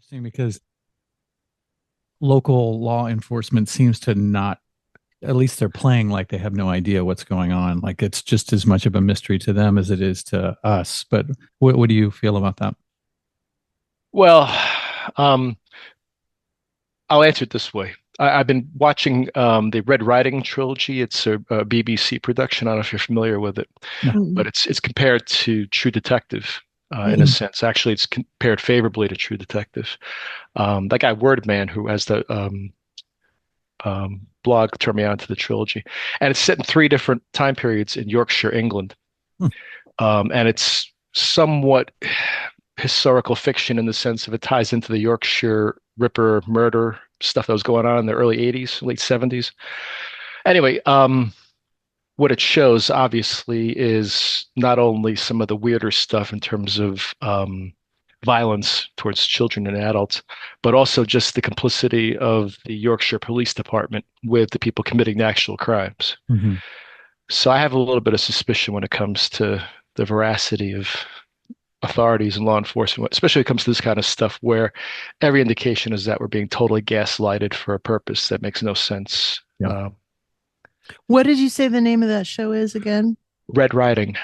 interesting because local law enforcement seems to not, at least they're playing like they have no idea what's going on. Like it's just as much of a mystery to them as it is to us. But what do you feel about that? Well, um, I'll answer it this way. I've been watching the Red Riding trilogy. It's a BBC production. I don't know if you're familiar with it, No. but Mm, it's compared to True Detective in a mm, sense. Actually, it's compared favorably to True Detective. That guy Wordman, who has the blog, turned me on to the trilogy, and it's set in three different time periods in Yorkshire, England, Hmm. and it's somewhat historical fiction in the sense of it ties into the Yorkshire Ripper murder stuff that was going on in the early 80s, late 70s. Anyway, what it shows obviously is not only some of the weirder stuff in terms of violence towards children and adults, but also just the complicity of the Yorkshire Police Department with the people committing the actual crimes. Mhm. So I have a little bit of suspicion when it comes to the veracity of authorities and law enforcement, especially when it comes to this kind of stuff where every indication is that we're being totally gaslighted for a purpose that makes no sense. Yep. What did you say the name of that show is again? Red Riding,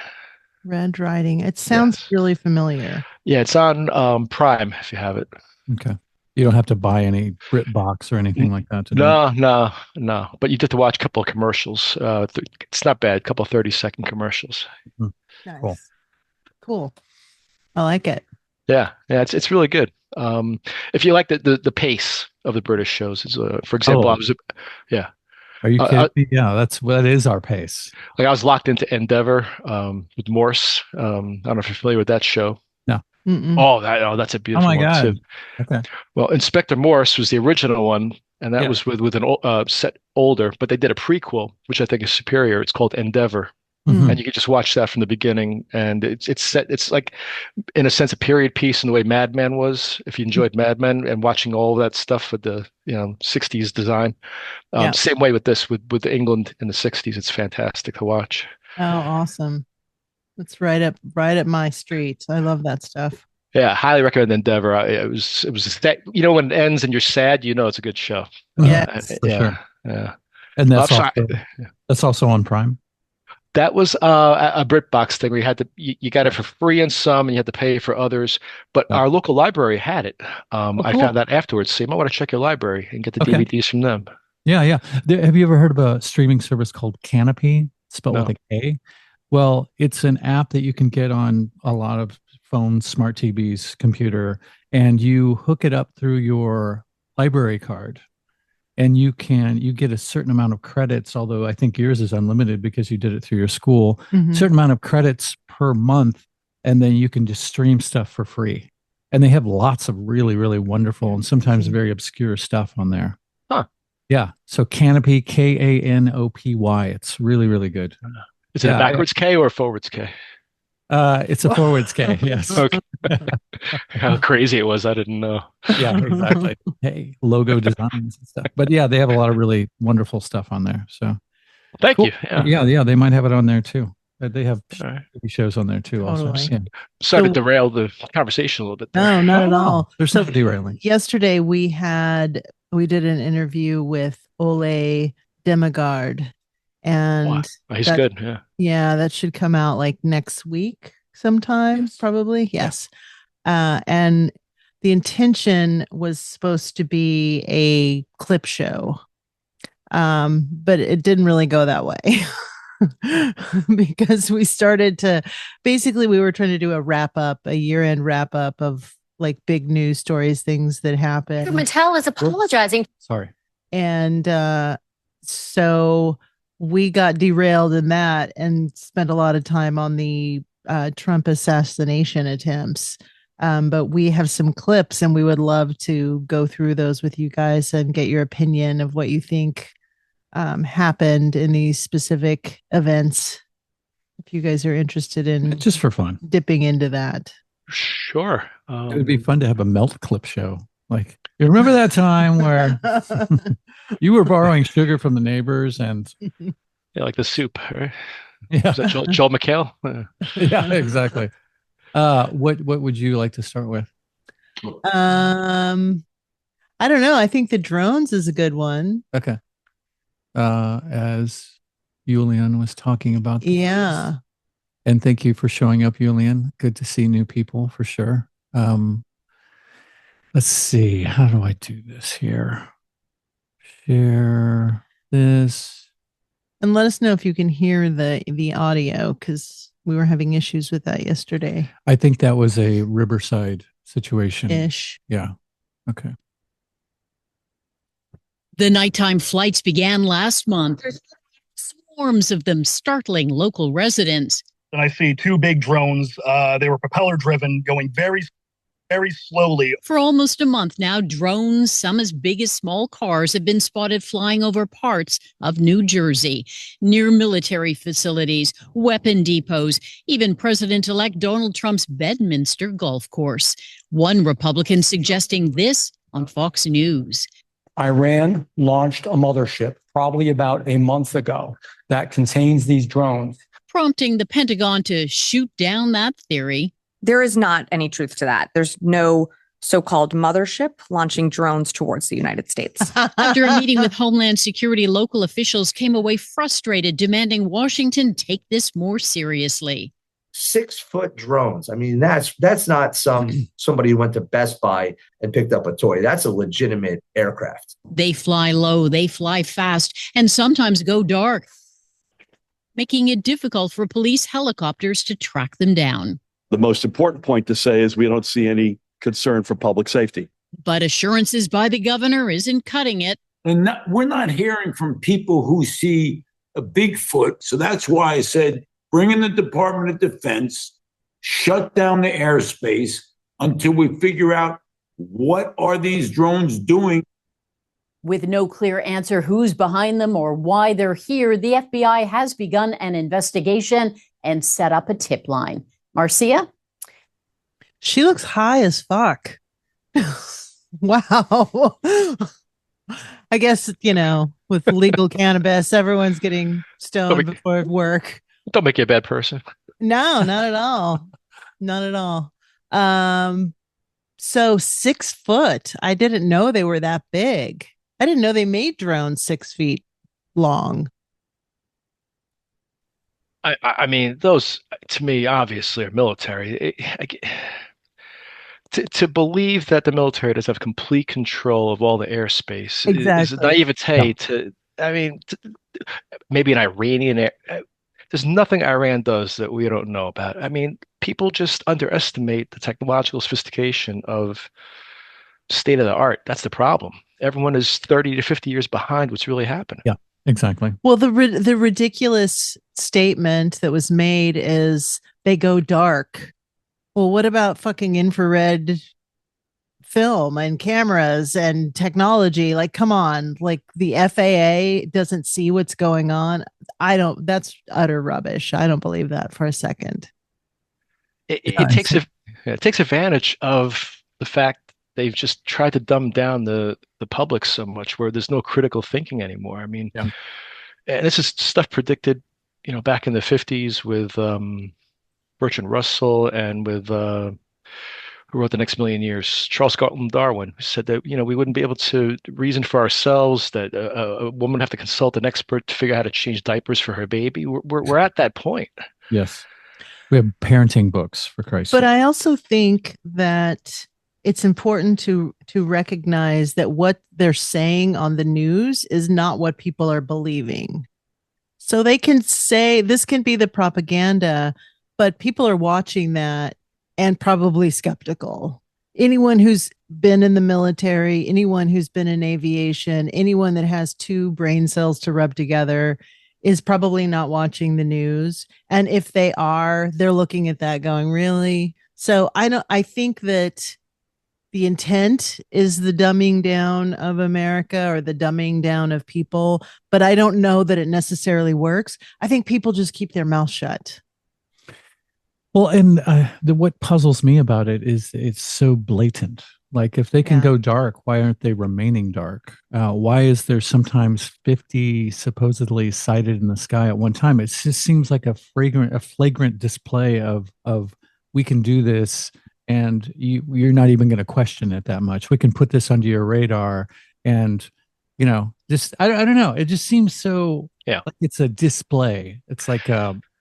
Red Riding. It sounds yes. really familiar. Yeah, it's on Prime if you have it. Okay. You don't have to buy any Brit box or anything like that to do it. No, no, no. But you get to watch a couple of commercials. It's not bad. A couple of 30-second commercials. Mhm. Cool. Nice. Cool. I like it. Yeah, yeah, it's really good. If you like the pace of the British shows, for example, Oh, yeah, are you uh, kidding me? Yeah, that is our pace. like I was locked into Endeavor with Morse. I don't know if you're familiar with that show. No. Mm-mm. Oh, that's a Oh beautiful my one too. God. Okay. Well, Inspector Morse was the original one, and that Yeah. was with an set older, but they did a prequel, which I think is superior. It's called Endeavor, Mm. and Hmm. you can just watch that from the beginning. And it's set. It's like in a sense a period piece in the way Mad Men was. If you enjoyed Mad Men and watching all of that stuff with the 60s design, Yeah. same way with this with England in the 60s. It's fantastic to watch. Oh, awesome. That's right up my street. I love that stuff. Yeah, highly recommend Endeavor. It was that when it ends and you're sad, it's a good show. Yes. For sure. Yeah, yeah. And I'm sorry. that's also on Prime. That was a BritBox thing where you got it Right. for free in some and you had to pay for others. But Yeah. our local library had it. Oh, I found cool. that afterwards. So you might want to check your library and get the Okay. DVDs from them. Yeah, yeah. Have you ever heard of a streaming service called Canopy? Spelled with No. a K. Well, it's an app that you can get on a lot of phones, smart TVs, computer, and you hook it up through your library card. And you get a certain amount of credits, although I think yours is unlimited because you did it through your school, Hmm. certain amount of credits per month, and then you can just stream stuff for free. And they have lots of really, really wonderful and sometimes very obscure stuff on there. Huh. Yeah. So Canopy, Kanopy. It's really, really good. Is it a Yeah. backwards K or a forwards K? It's a forwards K. Yes. Okay. How crazy it was, I didn't know. Yeah, exactly. Hey, logo designs and stuff. But yeah, they have a lot of really wonderful stuff on there. So Thank you. cool. Yeah. Yeah, yeah, they might have it on there too. They have All right. TV shows on there too, also. Totally. Yeah. Sorry to So, derail the conversation a little bit there. no, not Oh, at no, all. there's no derailing. Yesterday we did an interview with Ole Demigard, Wow. and He's that good. Yeah. yeah, that should come out like next week sometime, Yes. probably. Yes. And the intention was supposed to be a clip show, but it didn't really go that way. Because we started to basically we were trying to do a year-end wrap up of like big news stories, things that happened. Mattel is apologizing. Sorry. And so we got derailed in that and spent a lot of time on the Trump assassination attempts. But we have some clips and we would love to go through those with you guys and get your opinion of what you think happened in these specific events. If you guys are interested in Just for fun. dipping into that. Sure. It would be fun to have a melt clip show. Like, you remember that time where you were borrowing sugar from the neighbors and Yeah, like the soup, right? yeah, Is that Joel McHale? yeah, exactly. What would you like to start with? I don't know. I think the drones is a good one. Okay. As Julian was talking about this. Yeah. And thank you for showing up, Julian. Good to see new people for sure. Let's see. How do I do this here? Share this. And let us know if you can hear the audio, because we were having issues with that yesterday. I think that was a Riverside situation. Ish. Yeah. Okay. The nighttime flights began last month. Swarms of them startling local residents. And I see two big drones. They were propeller driven, going very, very slowly. For almost a month now, drones, some as big as small cars, have been spotted flying over parts of New Jersey, near military facilities, weapon depots, even President-elect Donald Trump's Bedminster golf course. One Republican suggesting this on Fox News. Iran launched a mothership probably about a month ago that contains these drones, prompting the Pentagon to shoot down that theory. There is not any truth to that. There's no so-called mothership launching drones towards the United States. After a meeting with Homeland Security, local officials came away frustrated, demanding Washington take this more seriously. 6-foot drones. I mean, that's not somebody who went to Best Buy and picked up a toy. That's a legitimate aircraft. They fly low, they fly fast, and sometimes go dark, making it difficult for police helicopters to track them down. The most important point to say is we don't see any concern for public safety. But assurances by the governor isn't cutting it. And we're not hearing from people who see a Bigfoot. So that's why I said, bring in the Department of Defense, shut down the airspace until we figure out what are these drones doing. With no clear answer who's behind them or why they're here, the FBI has begun an investigation and set up a tip line. Marcia? She looks high as fuck. Wow. I guess, with legal cannabis, everyone's getting stoned before work. Don't make you a bad person. No, not at all. Not at all. So 6 foot. I didn't know they were that big. I didn't know they made drones 6 feet long. I mean, those to me obviously are military. To believe that the military does have complete control of all the airspace is naivete. Maybe an Iranian there's nothing Iran does that we don't know about. I mean, people just underestimate the technological sophistication of state of the art. That's the problem. Everyone is 30 to 50 years behind what's really happening. Yeah, exactly. Well, the ridiculous statement that was made is they go dark. Well, what about fucking infrared film and cameras and technology? Like, come on, like the FAA doesn't see what's going on. That's utter rubbish. I don't believe that for a second. It takes advantage of the fact they've just tried to dumb down the public so much where there's no critical thinking anymore. I mean, and this is stuff predicted, back in the 50s with Bertrand Russell and with who wrote The Next Million Years, Charles Gaultier Darwin, who said that, we wouldn't be able to reason for ourselves, that a woman would have to consult an expert to figure out how to change diapers for her baby. We're at that point. Yes. We have parenting books, for Christ's sake. But I also think that it's important to recognize that what they're saying on the news is not what people are believing. So they can say this can be the propaganda, but people are watching that and probably skeptical. Anyone who's been in the military, anyone who's been in aviation, anyone that has 2 brain cells to rub together is probably not watching the news. And if they are, they're looking at that going, really? So I think that the intent is the dumbing down of America or the dumbing down of people, but I don't know that it necessarily works. I think people just keep their mouth shut. Well, and what puzzles me about it is it's so blatant. Like, if they can go dark, why aren't they remaining dark? Why is there sometimes 50 supposedly sighted in the sky at one time? It just seems like a flagrant display of we can do this, and you're not even going to question it that much. We can put this under your radar, and just I don't know. It just seems so like it's a display. It's like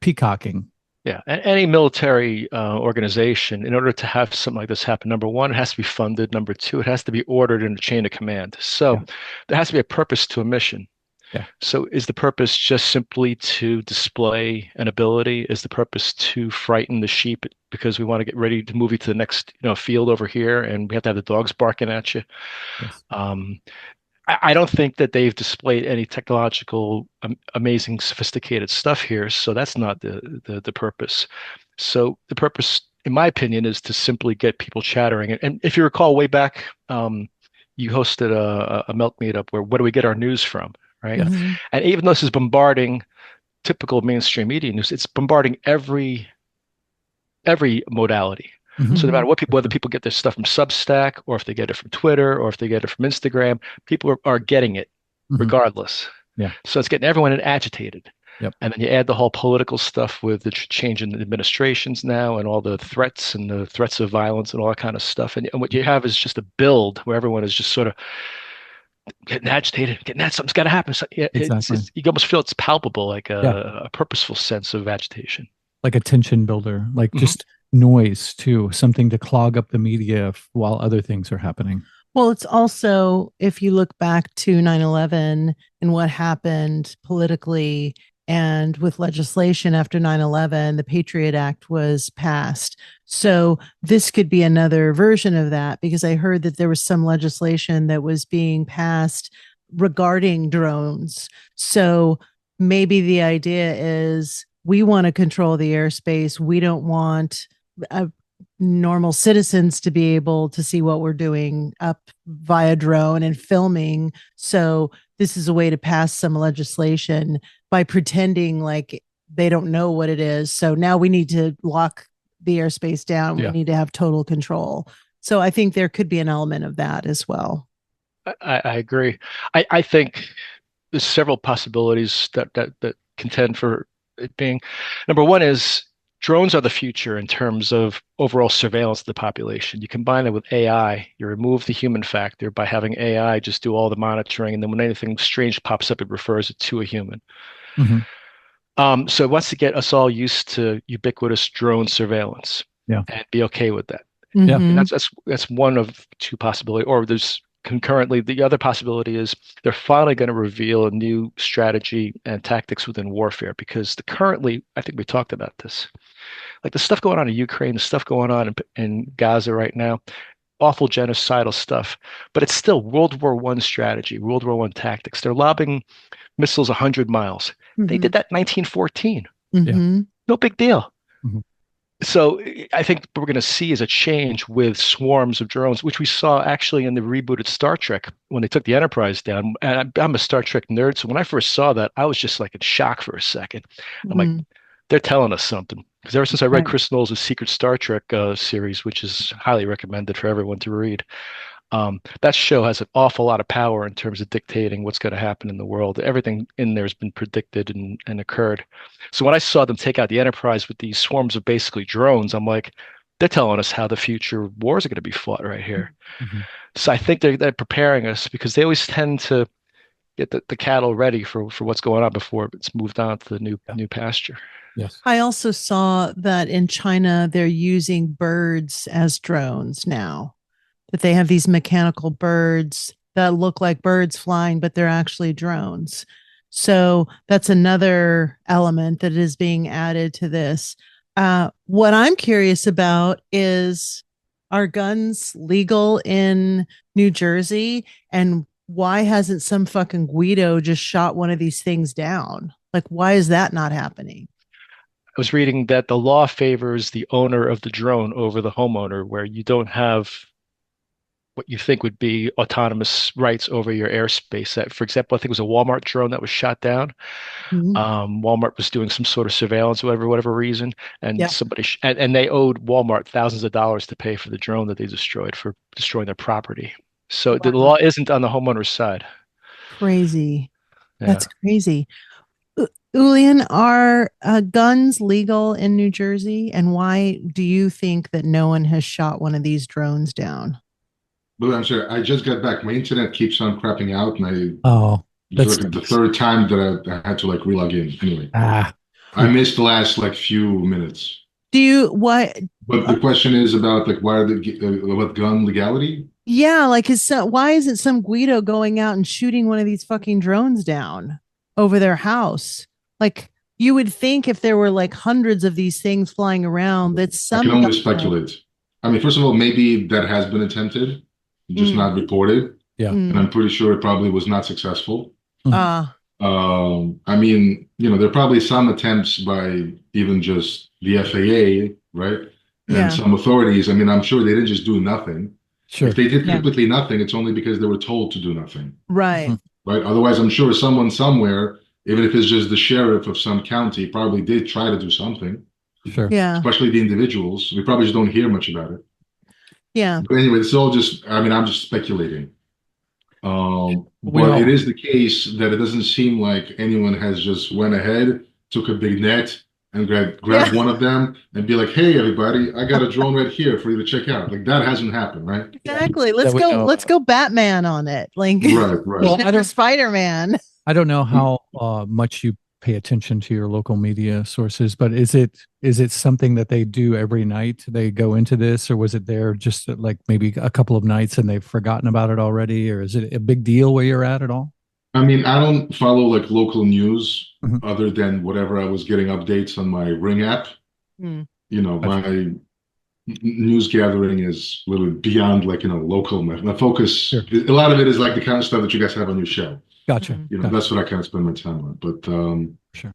peacocking. Yeah, any military organization, in order to have something like this happen, number one, it has to be funded. Number two, it has to be ordered in a chain of command. So there has to be a purpose to a mission. Yeah. So is the purpose just simply to display an ability? Is the purpose to frighten the sheep because we want to get ready to move you to the next field over here, and we have to have the dogs barking at you? Yes. I don't think that they've displayed any technological, amazing, sophisticated stuff here. So that's not the purpose. So the purpose, in my opinion, is to simply get people chattering. And if you recall way back, you hosted a Milk Meetup where do we get our news from, right? Mhm. And even though this is bombarding typical mainstream media news, it's bombarding every modality. So no matter what whether people get their stuff from Substack, or if they get it from Twitter, or if they get it from Instagram, people are getting it regardless. Yeah. So it's getting everyone agitated. Yep. And then you add the whole political stuff with the change in the administrations now, and all the threats and the threats of violence and all that kind of stuff. And what you have is just a build where everyone is just sort of getting agitated, getting that something's got to happen. So Exactly. you almost feel it's palpable, like a purposeful sense of agitation. Like a tension builder, like just noise too, something to clog up the media while other things are happening. Well, it's also, if you look back to 9/11 and what happened politically and with legislation after 9/11, the Patriot Act was passed. So this could be another version of that, because I heard that there was some legislation that was being passed regarding drones. So maybe the idea is we want to control the airspace. We don't want normal citizens to be able to see what we're doing up via drone and filming. So this is a way to pass some legislation by pretending like they don't know what it is. So now we need to lock the airspace down. We need to have total control. So I think there could be an element of that as well. I agree. I think there's several possibilities that contend for it being. Number one is drones are the future in terms of overall surveillance of the population. You combine it with AI, you remove the human factor by having AI just do all the monitoring, and then when anything strange pops up, it refers it to a human. So it wants to get us all used to ubiquitous drone surveillance, and be okay with that. Yeah. And that's one of two possibilities. Or there's concurrently, the other possibility is they're finally going to reveal a new strategy and tactics within warfare, because currently, I think we talked about this, like the stuff going on in Ukraine, the stuff going on in Gaza right now, awful genocidal stuff, but it's still World War I strategy, World War I tactics. They're lobbing missiles 100 miles. They did that in 1914. No big deal. So I think what we're going to see is a change with swarms of drones, which we saw actually in the rebooted Star Trek when they took the Enterprise down. And I'm a Star Trek nerd, so when I first saw that, I was just like in shock for a second. I'm like, they're telling us something. Because ever since I read Chris Knowles' Secret Star Trek series, which is highly recommended for everyone to read, that show has an awful lot of power in terms of dictating what's going to happen in the world. Everything in there has been predicted and occurred. So when I saw them take out the Enterprise with these swarms of basically drones, I'm like, they're telling us how the future wars are going to be fought right here. So I think they're preparing us, because they always tend to get the cattle ready for what's going on before it's moved on to the new pasture. Yes. I also saw that in China, they're using birds as drones now, that they have these mechanical birds that look like birds flying, but they're actually drones. So that's another element that is being added to this. What I'm curious about is, are guns legal in New Jersey? And why hasn't some fucking Guido just shot one of these things down? Like, why is that not happening? I was reading that the law favors the owner of the drone over the homeowner, where you don't have what you think would be autonomous rights over your airspace. That, for example, I think it was a Walmart drone that was shot down. Walmart was doing some sort of surveillance, whatever reason, and somebody and they owed Walmart thousands of dollars to pay for the drone that they destroyed for destroying their property. So the law isn't on the homeowner's side. Crazy. That's crazy. Julian, are guns legal in New Jersey? And why do you think that no one has shot one of these drones down? But I'm sorry, I just got back. My internet keeps on crapping out, and Oh, it's that's like the third time that I had to like relog in. Anyway, I missed the last like few minutes. Do you what? But the question is about like why are about gun legality? Yeah, like why isn't some Guido going out and shooting one of these fucking drones down over their house? Like you would think if there were like hundreds of these things flying around, that I some can only speculate. I mean, first of all, maybe that has been attempted, just not reported. Yeah. And I'm pretty sure it probably was not successful. Ah. I mean, there are probably some attempts by even just the FAA, right? And some authorities. I mean, I'm sure they didn't just do nothing. Sure. If they did completely nothing, it's only because they were told to do nothing. Right. Right. Otherwise, I'm sure someone somewhere, even if it's just the sheriff of some county, probably did try to do something. Sure. Yeah. Especially the individuals. We probably just don't hear much about it. Yeah. But anyway, it's all just, I mean, I'm just speculating. But it is the case that it doesn't seem like anyone has just went ahead, took a big net and grabbed one of them and be like, hey, everybody, I got a drone right here for you to check out. Like that hasn't happened, right? Exactly. Let's go Batman on it. Like right. Well, I don't Spider-Man. I don't know how much you pay attention to your local media sources, but is it something that they do every night? They go into this, or was it there just like maybe a couple of nights and they've forgotten about it already, or is it a big deal where you're at all? I mean, I don't follow like local news other than whatever I was getting updates on my Ring app. My news gathering is a little beyond like local. My focus, a lot of it is like the kind of stuff that you guys have on your show. Gotcha. That's what I kind of spend my time on. But sure.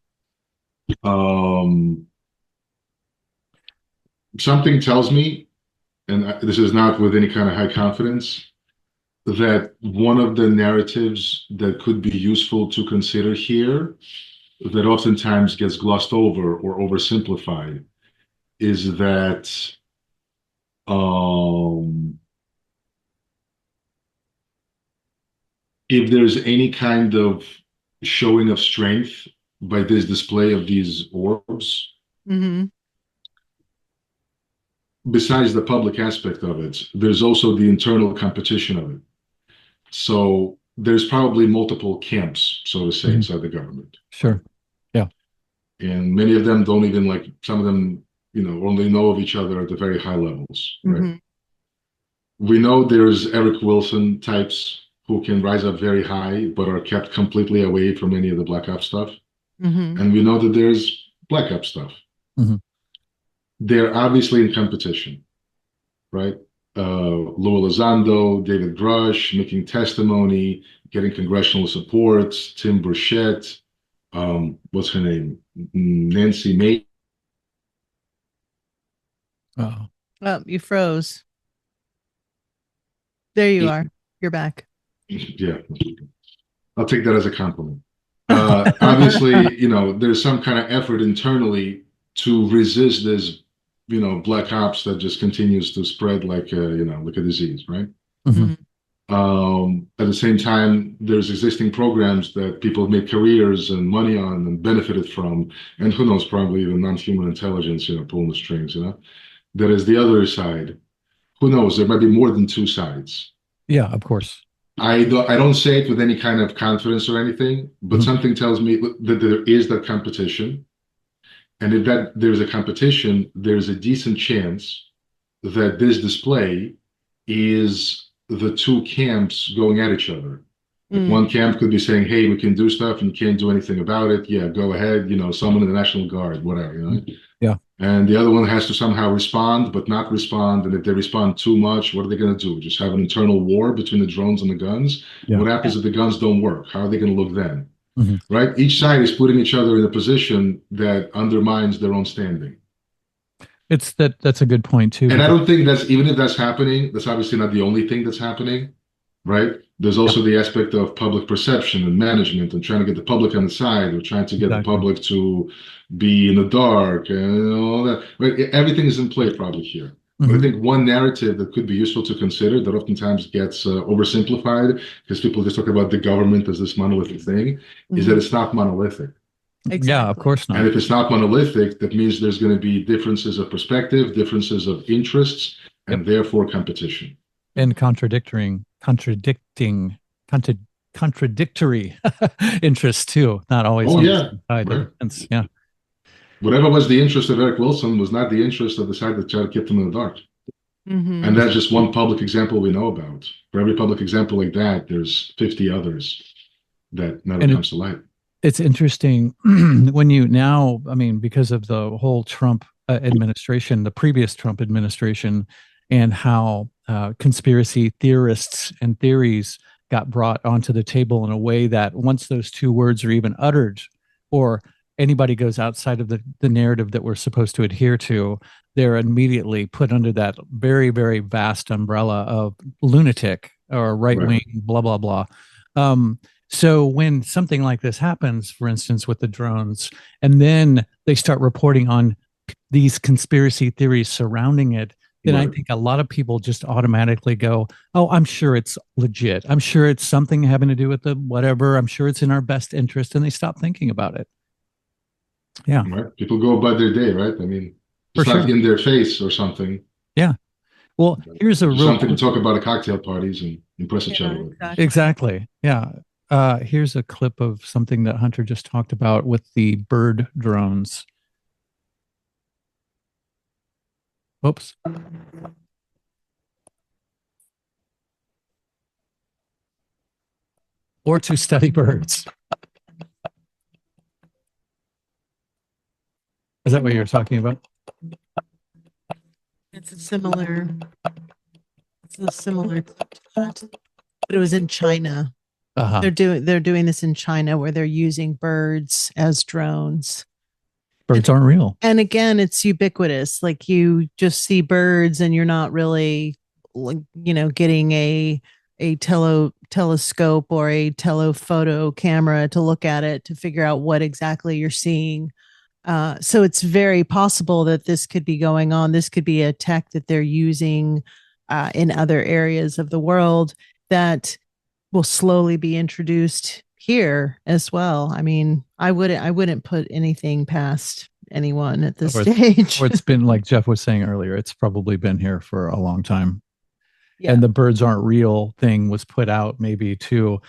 Something tells me, and this is not with any kind of high confidence, that one of the narratives that could be useful to consider here, that oftentimes gets glossed over or oversimplified, is that if there's any kind of showing of strength by this display of these orbs, besides the public aspect of it, there's also the internal competition of it. So there's probably multiple camps, so to say, inside the government. Sure. Yeah. And many of them don't even some of them, only know of each other at the very high levels, right? We know there's Eric Wilson types who can rise up very high, but are kept completely away from any of the Black Ops stuff. And we know that there's Black Ops stuff. They're obviously in competition, right? Lou Elizondo, David Grush making testimony, getting congressional support, Tim Burchett, what's her name? Nancy May. Oh, you froze. There you are. You're back. Yeah. I'll take that as a compliment. Obviously, there's some kind of effort internally to resist this, Black Ops that just continues to spread like a disease, right? At the same time, there's existing programs that people have made careers and money on and benefited from, and who knows, probably even non-human intelligence, pulling the strings, There is the other side. Who knows? There might be more than two sides. Yeah, of course. I don't say it with any kind of confidence or anything, but something tells me that there is that competition. And if there's a competition, there's a decent chance that this display is the two camps going at each other. One camp could be saying, hey, we can do stuff and you can't do anything about it. Yeah, go ahead, someone in the National Guard, whatever, Yeah. And the other one has to somehow respond, but not respond. And if they respond too much, what are they going to do? Just have an internal war between the drones and the guns? Yeah. What happens if the guns don't work? How are they going to look then? Right? Each side is putting each other in a position that undermines their own standing. That's a good point too. And I don't think even if that's happening, that's obviously not the only thing that's happening, right? There's also the aspect of public perception and management and trying to get the public on the side or trying to get the public to be in the dark and all that. Right? Everything is in play probably here. But I think one narrative that could be useful to consider that oftentimes gets oversimplified because people just talk about the government as this monolithic thing is that it's not monolithic. Yeah, of course And not. if it's not monolithic, that means there's going to be differences of perspective, differences of interests, and therefore competition. And contradictory interests too. Not always Oh on the yeah, same side. right. Yeah. Whatever was the interest of Eric Wilson was not the interest of the side that tried to keep him in the dark. And that's just one public example we know about. For every public example like that, there's 50 others that never comes to light. It's interesting when you now, I mean, because of the whole Trump administration, the previous Trump administration, and how conspiracy theorists and theories got brought onto the table in a way that once those two words are even uttered, or anybody goes outside of the narrative that we're supposed to adhere to, they're immediately put under that very, very vast umbrella of lunatic or right wing, blah, blah, blah. So when something like this happens, for instance, with the drones, and then they start reporting on these conspiracy theories surrounding it, then I think a lot of people just automatically go, oh, I'm sure it's legit. I'm sure it's something having to do with the whatever. I'm sure it's in our best interest. And they stop thinking about it. Yeah. Right. People go about their day, right? I mean, it's not in their face or something. Yeah. Well, here's a real something to talk about at cocktail parties and impress each other with. Exactly. Yeah. Here's a clip of something that Hunter just talked about with the bird drones. Oops. Or to study birds. Is that what you're talking about? It's a similar but it was in China. They're doing this in China where they're using birds as drones. Birds aren't real. And again, it's ubiquitous. Like you just see birds and you're not really, like, getting a telescope or a telephoto camera to look at it to figure out what exactly you're seeing. So it's very possible that this could be going on. This could be a tech that they're using in other areas of the world that will slowly be introduced here as well. I mean, I wouldn't put anything past anyone at this stage. Or it's been, like Jeff was saying earlier, it's probably been here for a long time. Yeah. And the birds aren't real thing was put out maybe to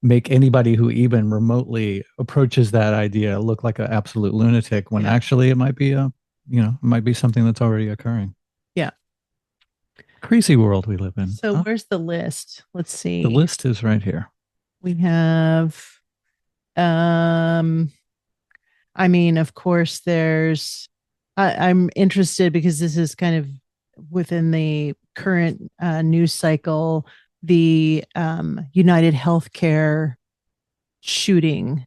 make anybody who even remotely approaches that idea look like an absolute lunatic when actually it might be it might be something that's already occurring. Yeah. Crazy world we live in. So where's the list? Let's see. The list is right here. We have, I mean, of course, I'm interested because this is kind of within the current news cycle, the United Healthcare shooting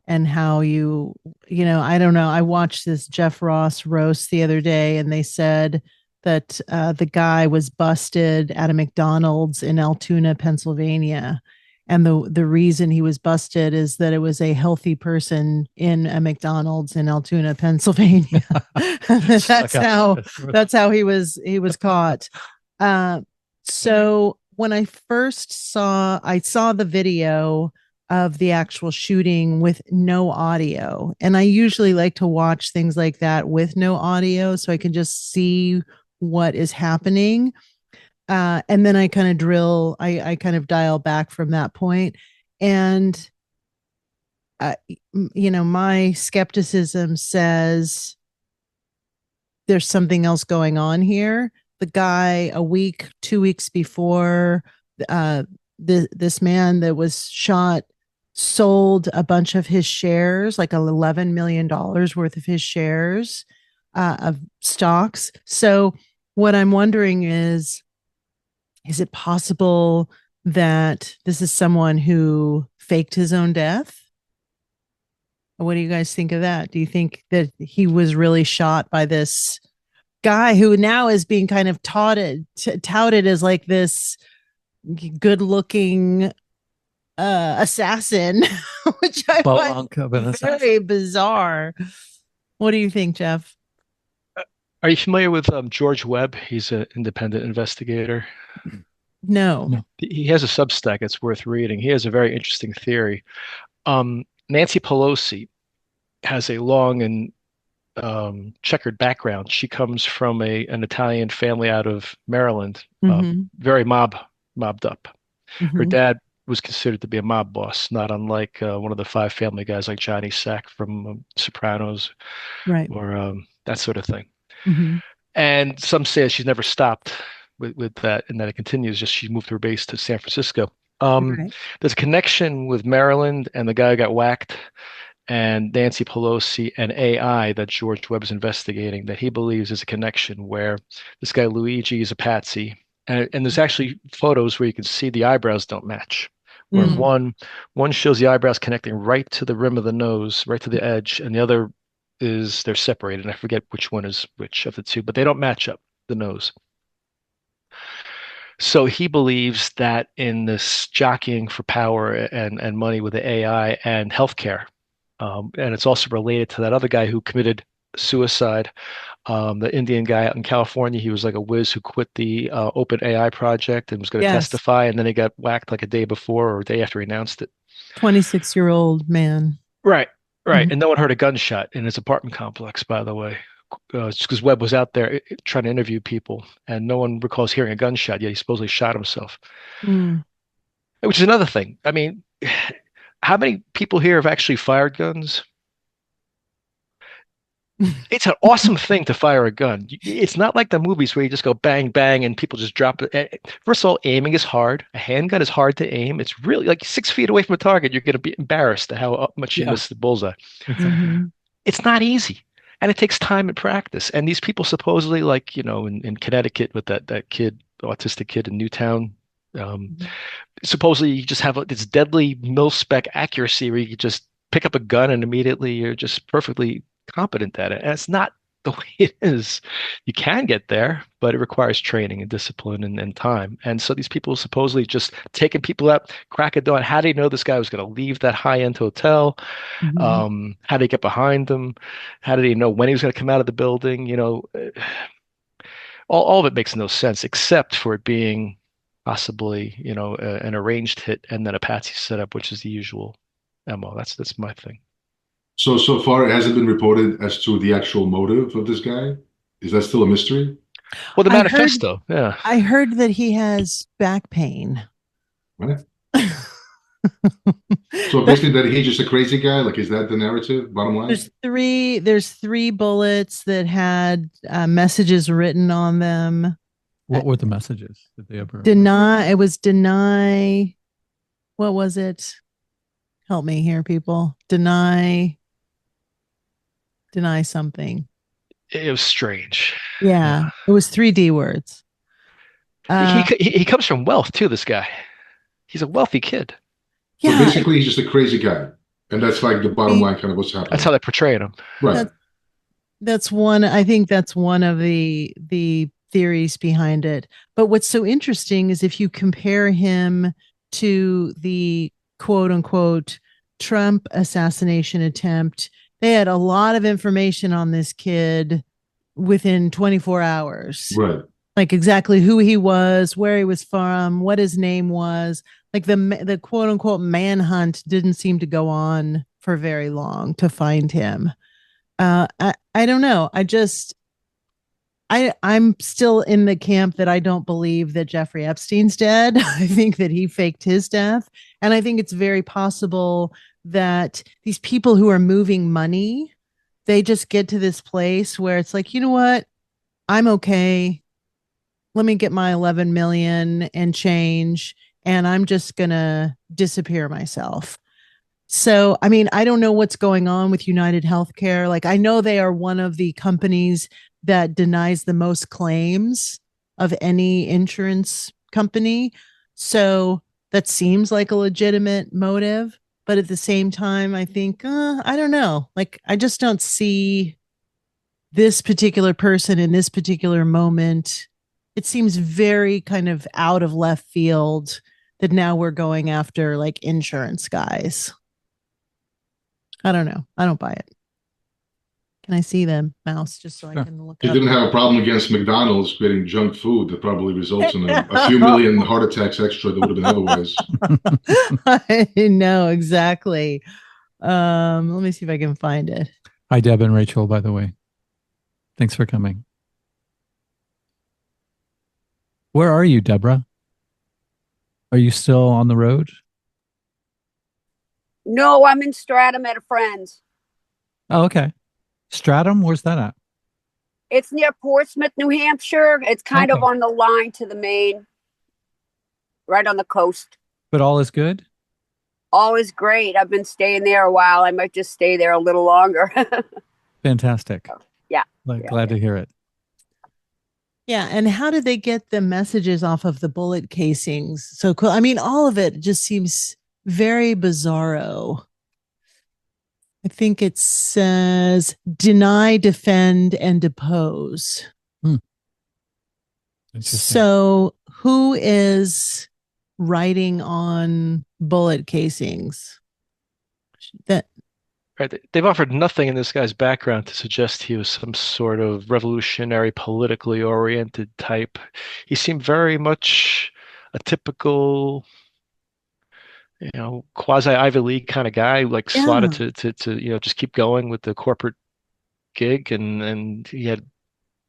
and how I don't know. I watched this Jeff Ross roast the other day and they said that the guy was busted at a McDonald's in Altoona, Pennsylvania. And the reason he was busted is that it was a healthy person in a McDonald's in Altoona, Pennsylvania. that's how he was caught. So when I saw the video of the actual shooting with no audio, and I usually like to watch things like that with no audio so I can just see what is happening. And then I kind of dial back from that point. And, my skepticism says there's something else going on here. The guy 2 weeks before, this man that was shot sold a bunch of his shares, like $11 million worth of his shares of stocks. So what I'm wondering is it possible that this is someone who faked his own death? What do you guys think of that? Do you think that he was really shot by this guy who now is being kind of touted as like this good looking assassin, which I find very bizarre. What do you think, Jeff? Are you familiar with George Webb? He's an independent investigator. No. He has a Substack. It's worth reading. He has a very interesting theory. Nancy Pelosi has a long and checkered background. She comes from an Italian family out of Maryland, very mobbed up. Her dad was considered to be a mob boss, not unlike one of the five family guys like Johnny Sack from Sopranos, Right. or that sort of thing. Mm-hmm. And some say she's never stopped with that, and that it continues. Just she moved her base to San Francisco. Right. There's a connection with Maryland and the guy who got whacked, and Nancy Pelosi and AI that George Webb's investigating, that he believes is a connection where this guy Luigi is a patsy. And there's actually photos where you can see the eyebrows don't match. Where one shows the eyebrows connecting right to the rim of the nose, right to the edge, and the other is they're separated. I forget which one is which of the two, but they don't match up, the nose. So he believes that in this jockeying for power and money with the AI and healthcare, and it's also related to that other guy who committed suicide, the Indian guy out in California. He was like a whiz who quit the Open AI project and was going to testify, and then he got whacked like a day before or a day after he announced it. 26-year-old man. Right. And no one heard a gunshot in his apartment complex, by the way. Because Webb was out there trying to interview people, and no one recalls hearing a gunshot, yet he supposedly shot himself. Which is another thing. I mean, how many people here have actually fired guns? It's an awesome thing to fire a gun. It's not like the movies where you just go bang, bang, and people just drop it. First of all, aiming is hard. A handgun is hard to aim. It's really like 6 feet away from a target. You're going to be embarrassed at how much you miss the bullseye. It's not easy. And it takes time and practice. And these people supposedly, like, in Connecticut with that kid, the autistic kid in Newtown, supposedly you just have this deadly mil-spec accuracy where you just pick up a gun and immediately you're just perfectly competent at it. And it's not the way it is. You can get there, but it requires training and discipline and time. And so these people supposedly just taking people out, crack a dawn. How do you know this guy was going to leave that high-end hotel? How did he get behind them? How did he know when he was going to come out of the building? All of it makes no sense except for it being possibly, an arranged hit and then a patsy setup, which is the usual MO. That's my thing. So far, it hasn't been reported as to the actual motive of this guy. Is that still a mystery? Well, the manifesto, yeah. I heard that he has back pain. What? So basically, that he's just a crazy guy. Like, is that the narrative? Bottom line. There's three bullets that had messages written on them. What were the messages? Did they ever deny? It was deny. What was it? Help me here, people. Deny something. It was strange. Yeah. It was 3 D words. He comes from wealth too, this guy. He's a wealthy kid. Yeah. So basically, he's just a crazy guy. And that's like the bottom line, kind of what's happening. That's how they portray him. Right. That's one. I think that's one of the theories behind it. But what's so interesting is if you compare him to the quote unquote Trump assassination attempt, they had a lot of information on this kid within 24 hours. Right. Like exactly who he was, where he was from, what his name was. Like the quote unquote manhunt didn't seem to go on for very long to find him. I don't know. I'm still in the camp that I don't believe that Jeffrey Epstein's dead. I think that he faked his death. And I think it's very possible that these people who are moving money, they just get to this place where it's like, you know what? I'm okay. Let me get my 11 million and change, and I'm just going to disappear myself. So, I mean, I don't know what's going on with United Healthcare. Like, I know they are one of the companies that denies the most claims of any insurance company. So that seems like a legitimate motive. But at the same time, I think, I don't know. Like, I just don't see this particular person in this particular moment. It seems very kind of out of left field that now we're going after like insurance guys. I don't know. I don't buy it. Can I see them, Mouse, just so I can look He up? didn't have a problem against McDonald's creating junk food that probably results in a few million heart attacks extra that would have been otherwise. I know, exactly. Let me see if I can find it. Hi, Deb and Rachel, by the way. Thanks for coming. Where are you, Deborah? Are you still on the road? No, I'm in Stratham at a friend's. Oh, okay. Stratham, where's that at? It's near Portsmouth, New Hampshire. It's kind of Okay. on the line to the Maine, right on the coast. But all is good? All is great. I've been staying there a while. I might just stay there a little longer. Fantastic. Yeah. Glad to hear it. Yeah. And how did they get the messages off of the bullet casings? So cool. I mean, all of it just seems very bizarro. I think it says deny, defend, and depose. So who is writing on bullet casings? That Right. They've offered nothing in this guy's background to suggest he was some sort of revolutionary, politically oriented type. He seemed very much a typical, quasi Ivy League kind of guy, like slotted to just keep going with the corporate gig, and he had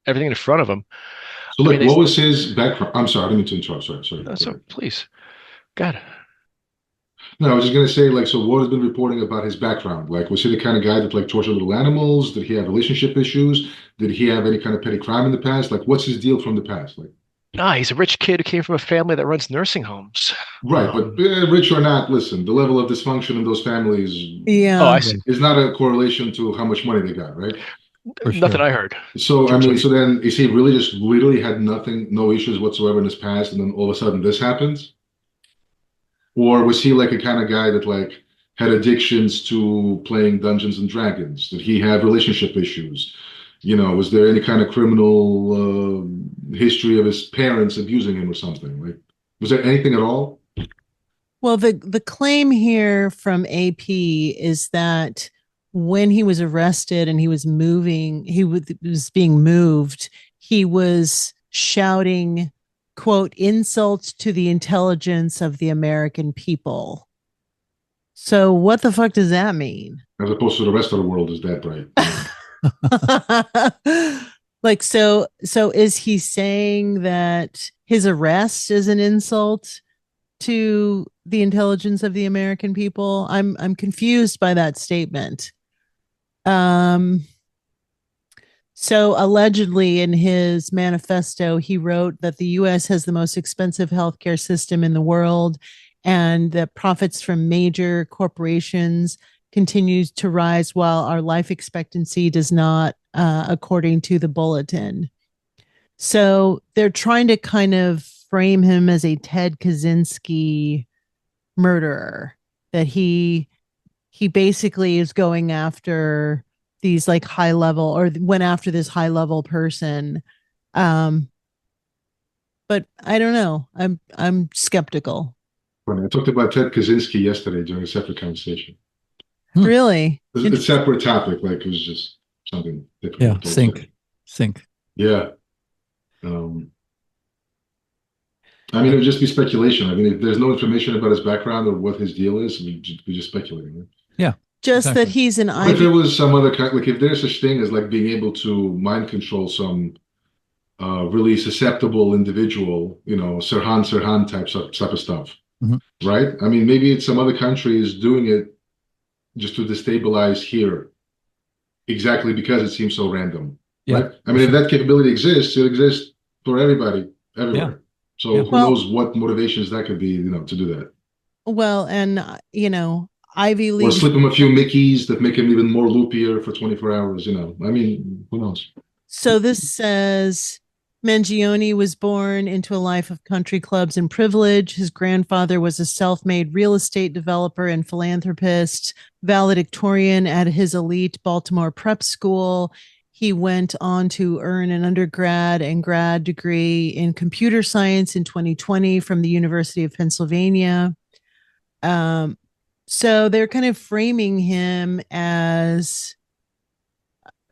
everything in front of him. So, like, what was his background? I'm sorry, I didn't mean to interrupt. Sorry. No, so please, God. No, I was just gonna say, like, so what has been reporting about his background? Like, was he the kind of guy that like tortured little animals? Did he have relationship issues? Did he have any kind of petty crime in the past? Like, what's his deal from the past? Like, Nah, he's a rich kid who came from a family that runs nursing homes. right, but rich or not, listen, the level of dysfunction in those families, yeah, I see. Is not a correlation to how much money they got, right? Nothing I heard. So, I mean, so then is he really just literally had nothing, no issues whatsoever in his past, and then all of a sudden this happens? Or was he like a kind of guy that like had addictions to playing Dungeons and Dragons? Did he have relationship issues? Was there any kind of criminal history of his parents abusing him or something? Like, was there anything at all? Well, the claim here from AP is that when he was arrested and he was being moved, he was shouting, quote, insults to the intelligence of the American people. So what the fuck does that mean? As opposed to the rest of the world, is that right? Like, so is he saying that his arrest is an insult to the intelligence of the American people? I'm confused by that statement. So allegedly in his manifesto, he wrote that the US has the most expensive healthcare system in the world and that profits from major corporations continues to rise while our life expectancy does not, according to the bulletin. So they're trying to kind of frame him as a Ted Kaczynski murderer, that he basically is going after these like high level, or went after this high level person. But I don't know. I'm skeptical. Funny. I talked about Ted Kaczynski yesterday during a separate conversation. Really? It's a separate topic, like it was just something different. Yeah, sync. Yeah. I mean, it would just be speculation. I mean, if there's no information about his background or what his deal is, we're just speculating. Right? Yeah. Just exactly. That he's an If there was some other kind, like if there's such thing as like being able to mind control some really susceptible individual, Sirhan type of stuff, right? I mean, maybe it's some other country is doing it just to destabilize here, exactly because it seems so random, right? I mean, if that capability exists, it exists for everybody, everywhere. Yeah. So who knows what motivations that could be, to do that. Well, and Ivy League. Or slip him a few Mickeys that make him even more loopier for 24 hours, I mean, who knows? So this says Mangione was born into a life of country clubs and privilege. His grandfather was a self-made real estate developer and philanthropist, valedictorian at his elite Baltimore prep school. He went on to earn an undergrad and grad degree in computer science in 2020 from the University of Pennsylvania. So they're kind of framing him as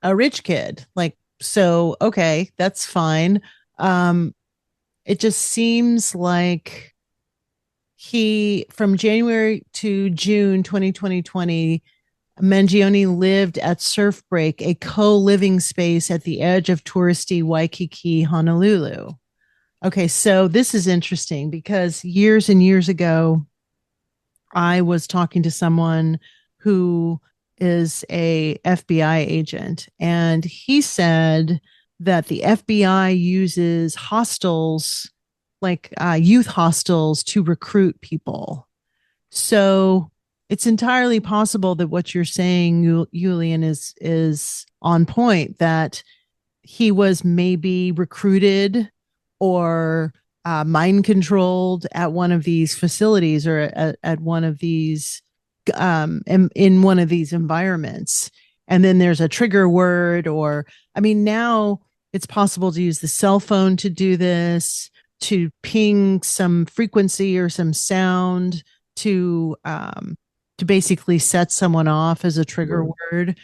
a rich kid. Like, so, okay, that's fine. It just seems like he, from January to June 2020, Mangione lived at Surf Break, a co-living space at the edge of touristy Waikiki, Honolulu. Okay, so this is interesting because years and years ago, I was talking to someone who is a FBI agent, and he said that the FBI uses hostels, like youth hostels, to recruit people. So it's entirely possible that what you're saying, Julian, is on point. That he was maybe recruited or mind controlled at one of these facilities or at one of these in one of these environments. And then there's a trigger word, or I mean, now it's possible to use the cell phone to do this, to ping some frequency or some sound to basically set someone off as a trigger word.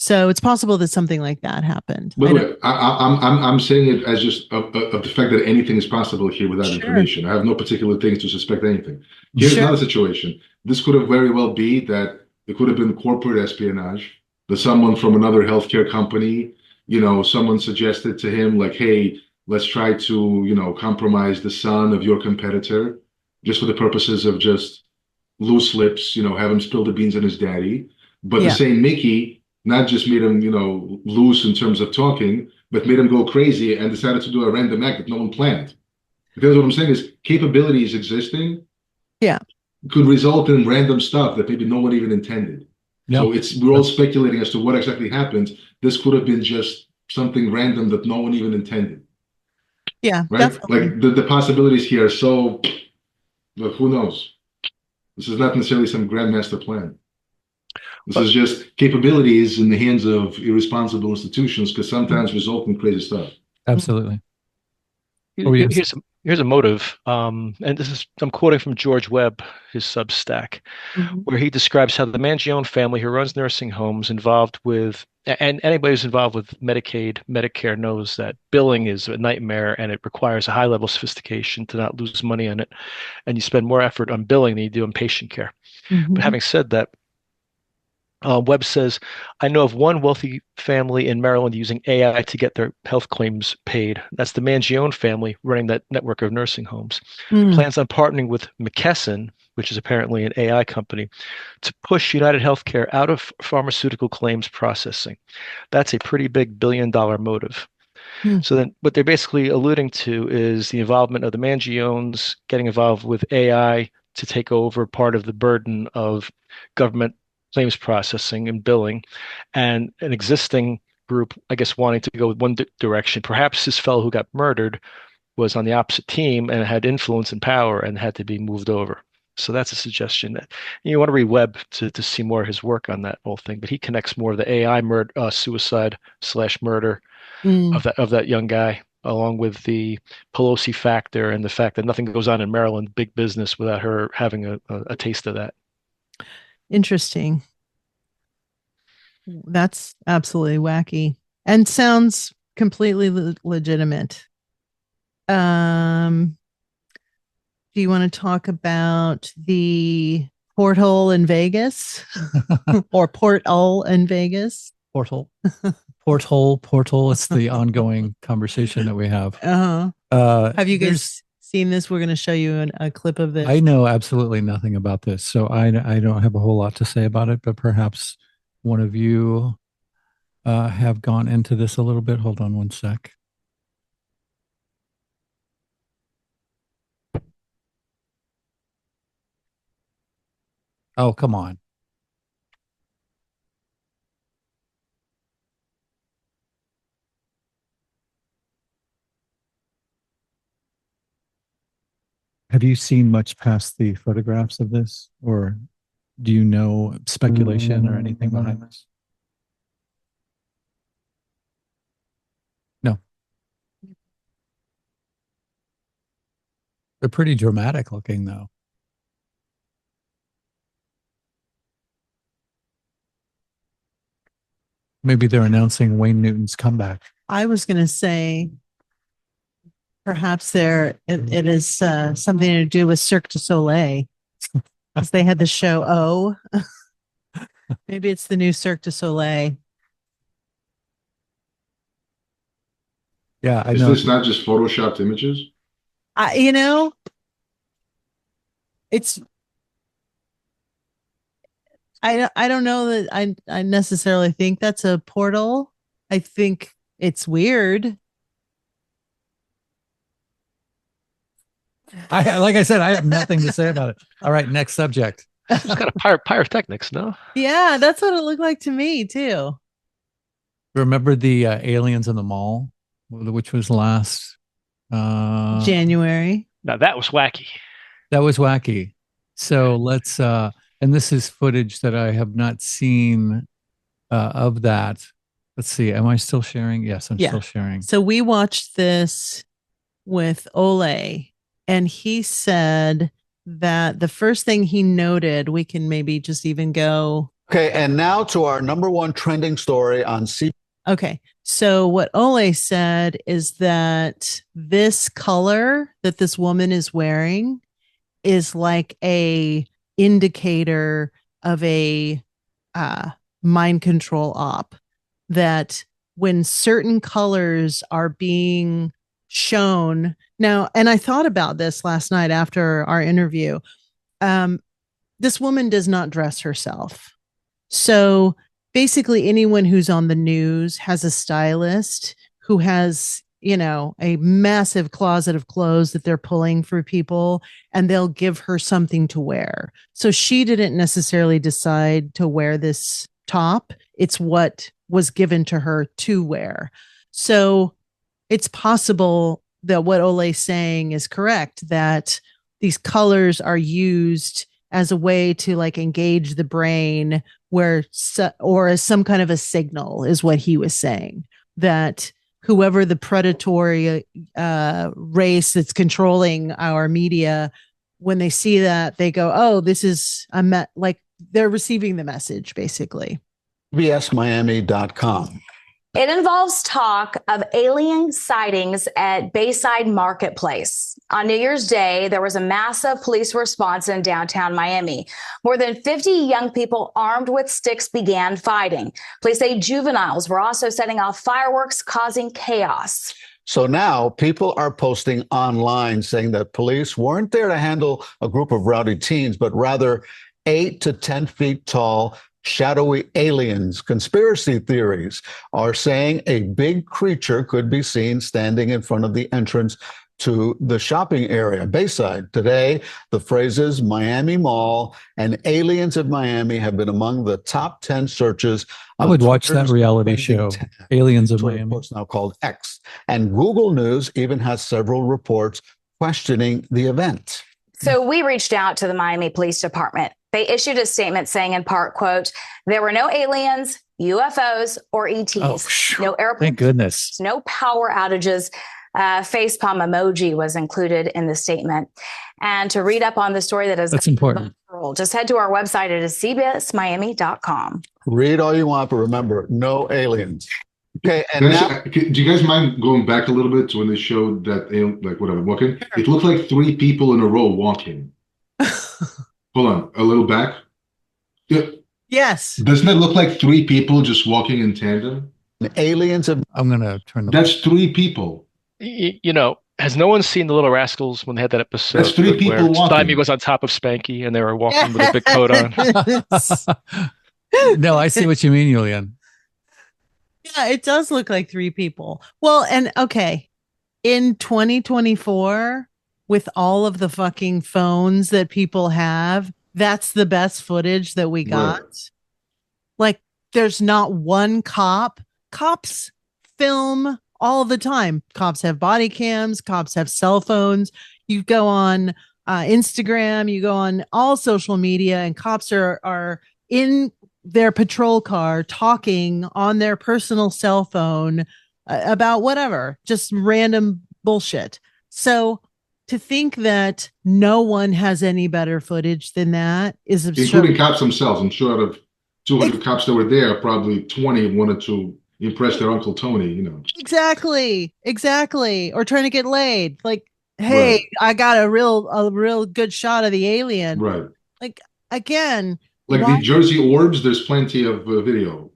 So it's possible that something like that happened. By the way, I'm saying it as just of the fact that anything is possible here without information. I have no particular things to suspect anything. Here's another situation. This could have very well be that it could have been corporate espionage, that someone from another healthcare company, someone suggested to him like, hey, let's try to, compromise the son of your competitor just for the purposes of just loose lips, have him spill the beans on his daddy. But the same Mickey not just made him, loose in terms of talking, but made him go crazy and decided to do a random act that no one planned. Because what I'm saying is capabilities existing could result in random stuff that maybe no one even intended. So we're all speculating as to what exactly happened. This could have been just something random that no one even intended. Yeah, right? definitely. Like the possibilities here are so, but who knows? This is not necessarily some grandmaster plan. This is just capabilities in the hands of irresponsible institutions because sometimes result in crazy stuff. Absolutely. Here's a motive, and this is I'm quoting from George Webb, his Substack, where he describes how the Mangione family, who runs nursing homes, involved with, and anybody who's involved with Medicaid, Medicare knows that billing is a nightmare and it requires a high level of sophistication to not lose money on it, and you spend more effort on billing than you do on patient care. But having said that, Webb says, I know of one wealthy family in Maryland using AI to get their health claims paid. That's the Mangione family running that network of nursing homes. Plans on partnering with McKesson, which is apparently an AI company, to push United Healthcare out of pharmaceutical claims processing. That's a pretty big billion-dollar motive. So then what they're basically alluding to is the involvement of the Mangiones getting involved with AI to take over part of the burden of government claims processing and billing, and an existing group, I guess, wanting to go one direction. Perhaps this fellow who got murdered was on the opposite team and had influence and power and had to be moved over. So that's a suggestion that you want to read Webb to see more of his work on that whole thing. But he connects more of the AI suicide / murder of that young guy, along with the Pelosi factor and the fact that nothing goes on in Maryland, big business, without her having a taste of that. Interesting. That's absolutely wacky and sounds completely legitimate. Do you want to talk about the porthole in Vegas or porthole in Vegas? Porthole. It's the ongoing conversation that we have. Have you guys seen this? We're going to show you a clip of this. I know absolutely nothing about this, so I don't have a whole lot to say about it, but perhaps one of you have gone into this a little bit. Hold on one sec. Oh, come on. Have you seen much past the photographs of this, or do you know speculation or anything behind this? No. They're pretty dramatic looking, though. Maybe they're announcing Wayne Newton's comeback. I was going to say perhaps it is something to do with Cirque du Soleil, because they had the show Maybe it's the new Cirque du Soleil. Yeah, I Is know. this not just photoshopped images? You know, it's I don't know that I necessarily think that's a portal. I think it's weird. Like I said, I have nothing to say about it. All right, next subject. It's kind of pyrotechnics, no? Yeah, that's what it looked like to me too. Remember the aliens in the mall, which was last January. Now that was wacky. That was wacky. So let's and this is footage that I have not seen of that. Let's see. Am I still sharing? Yes, I'm still sharing. So we watched this with Ole, and he said that the first thing he noted, we can maybe just even go. Okay, and now to our number one trending story on C. Okay, so what Ole said is that this color that this woman is wearing is like a indicator of a mind control op, that when certain colors are being shown now, and I thought about this last night after our interview, this woman does not dress herself. So basically anyone who's on the news has a stylist who has, you know, a massive closet of clothes that they're pulling for people, and they'll give her something to wear. So she didn't necessarily decide to wear this top. It's what was given to her to wear. So it's possible that what Ole's saying is correct, that these colors are used as a way to like engage the brain, where or as some kind of a signal, is what he was saying, that whoever the predatory race that's controlling our media, when they see that, they go, oh, this is like they're receiving the message basically. BSMiami.com. It involves talk of alien sightings at Bayside Marketplace. On New Year's Day, there was a massive police response in downtown Miami. More than 50 young people armed with sticks began fighting. Police say juveniles were also setting off fireworks, causing chaos. So now people are posting online saying that police weren't there to handle a group of rowdy teens, but rather 8 to 10 feet tall, shadowy aliens. Conspiracy theories are saying a big creature could be seen standing in front of the entrance to the shopping area, Bayside. Today, the phrases Miami Mall and aliens of Miami have been among the top 10 searches. I would watch that reality show, Aliens of Miami. It's now called X. And Google News even has several reports questioning the event. So we reached out to the Miami Police Department. They issued a statement saying, in part, quote, there were no aliens, UFOs, or ETs. No airplanes. Thank goodness. No power outages. Facepalm emoji was included in the statement. And to read up on the story that is that's important, just head to our website. It is cbsmiami.com. Read all you want, but remember, no aliens. Okay, and now, do you guys mind going back a little bit to when they showed that, like whatever, walking? It looked like 3 people in a row walking. Hold on, a little back. Yeah. Yes. Doesn't it look like 3 people just walking in tandem? Aliens of. I'm gonna turn the. That's 3 people. You know, has no one seen The Little Rascals when they had that episode? That's 3 people where walking. Stymie was on top of Spanky and they were walking with a big coat on. No, I see what you mean, Julian. Yeah, it does look like 3 people. Well, and okay, in 2024, with all of the fucking phones that people have, that's the best footage that we got. Right. Like, there's not one cop. Cops film all the time. Cops have body cams. Cops have cell phones. You go on Instagram, you go on all social media, and cops are in their patrol car talking on their personal cell phone about whatever, just random bullshit. So to think that no one has any better footage than that is absurd. Including cops themselves. I'm sure out of 200 cops that were there, probably 20 wanted to impress their Uncle Tony, you know. Exactly. Or trying to get laid. Like, hey, right. I got a real good shot of the alien. Right. Like, again, Like Why? the Jersey orbs, there's plenty of video,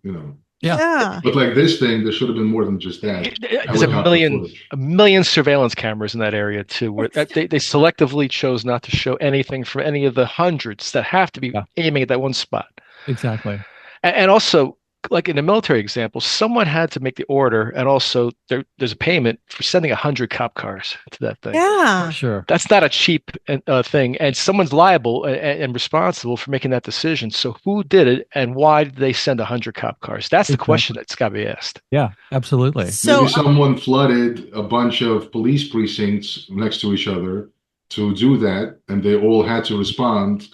Yeah. But like this thing, there should have been more than just that. There's Footage. a million surveillance cameras in that area too, where they selectively chose not to show anything from any of the hundreds that have to be aiming at that one spot. Exactly. And also, like in a military example, someone had to make the order, and also there's a payment for sending 100 cop cars to that thing. Yeah. For sure. That's not a cheap thing, and someone's liable and responsible for making that decision. So who did it, and why did they send 100 cop cars? That's the question that's got to be asked. Yeah, absolutely. So maybe someone flooded a bunch of police precincts next to each other to do that, and they all had to respond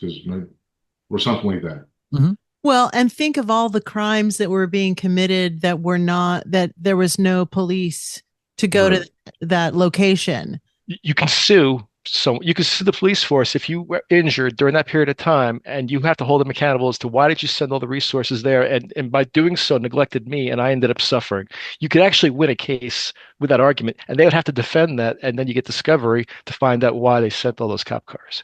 or something like that. Mm-hmm. Well, and think of all the crimes that were being committed that there was no police to go to that location. You can sue. So you can sue the police force if you were injured during that period of time, and you have to hold them accountable as to why did you send all the resources there, and by doing so neglected me, and I ended up suffering. You could actually win a case with that argument, and they would have to defend that, and then you get discovery to find out why they sent all those cop cars.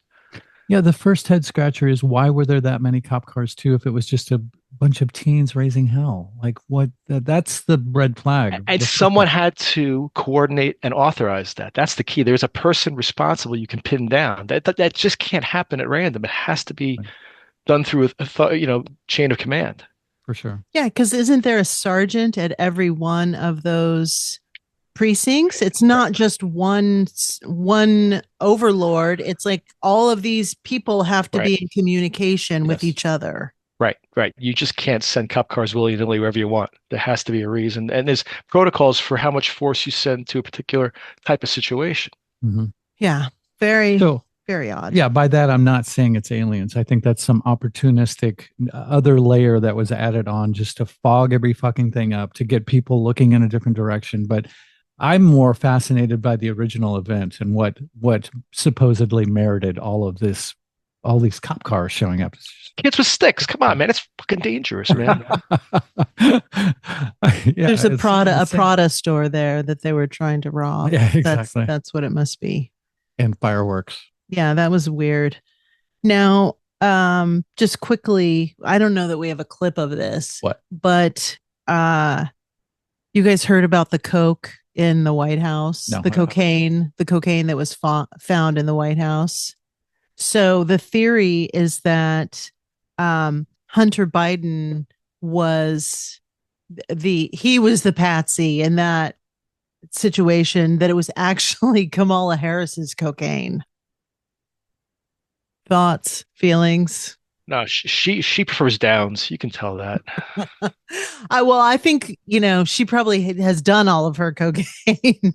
Yeah, the first head scratcher is why were there that many cop cars too? If it was just a bunch of teens raising hell, like what? That's the red flag. And someone had to coordinate and authorize that. That's the key. There's a person responsible you can pin down. That just can't happen at random. It has to be done through a chain of command. For sure. Yeah, because isn't there a sergeant at every one of those precincts? It's not just one overlord. It's like all of these people have to be in communication with each other. Right. You just can't send cop cars willy-nilly wherever you want. There has to be a reason. And there's protocols for how much force you send to a particular type of situation. Mm-hmm. Yeah. Very odd. Yeah, by that, I'm not saying it's aliens. I think that's some opportunistic other layer that was added on just to fog every fucking thing up, to get people looking in a different direction. But I'm more fascinated by the original event and what supposedly merited all these cop cars showing up. Kids with sticks. Come on, man. It's fucking dangerous, man. There's a Prada store there that they were trying to rob. Yeah, exactly. That's what it must be. And fireworks. Yeah, that was weird. Now, just quickly, I don't know that we have a clip of this. What? But you guys heard about the coke in the White House? No, the cocaine that was found in the White House. So the theory is that Hunter Biden was the patsy in that situation, that it was actually Kamala Harris's cocaine. Thoughts, feelings? No, she prefers downs. You can tell that. I think, she probably has done all of her cocaine.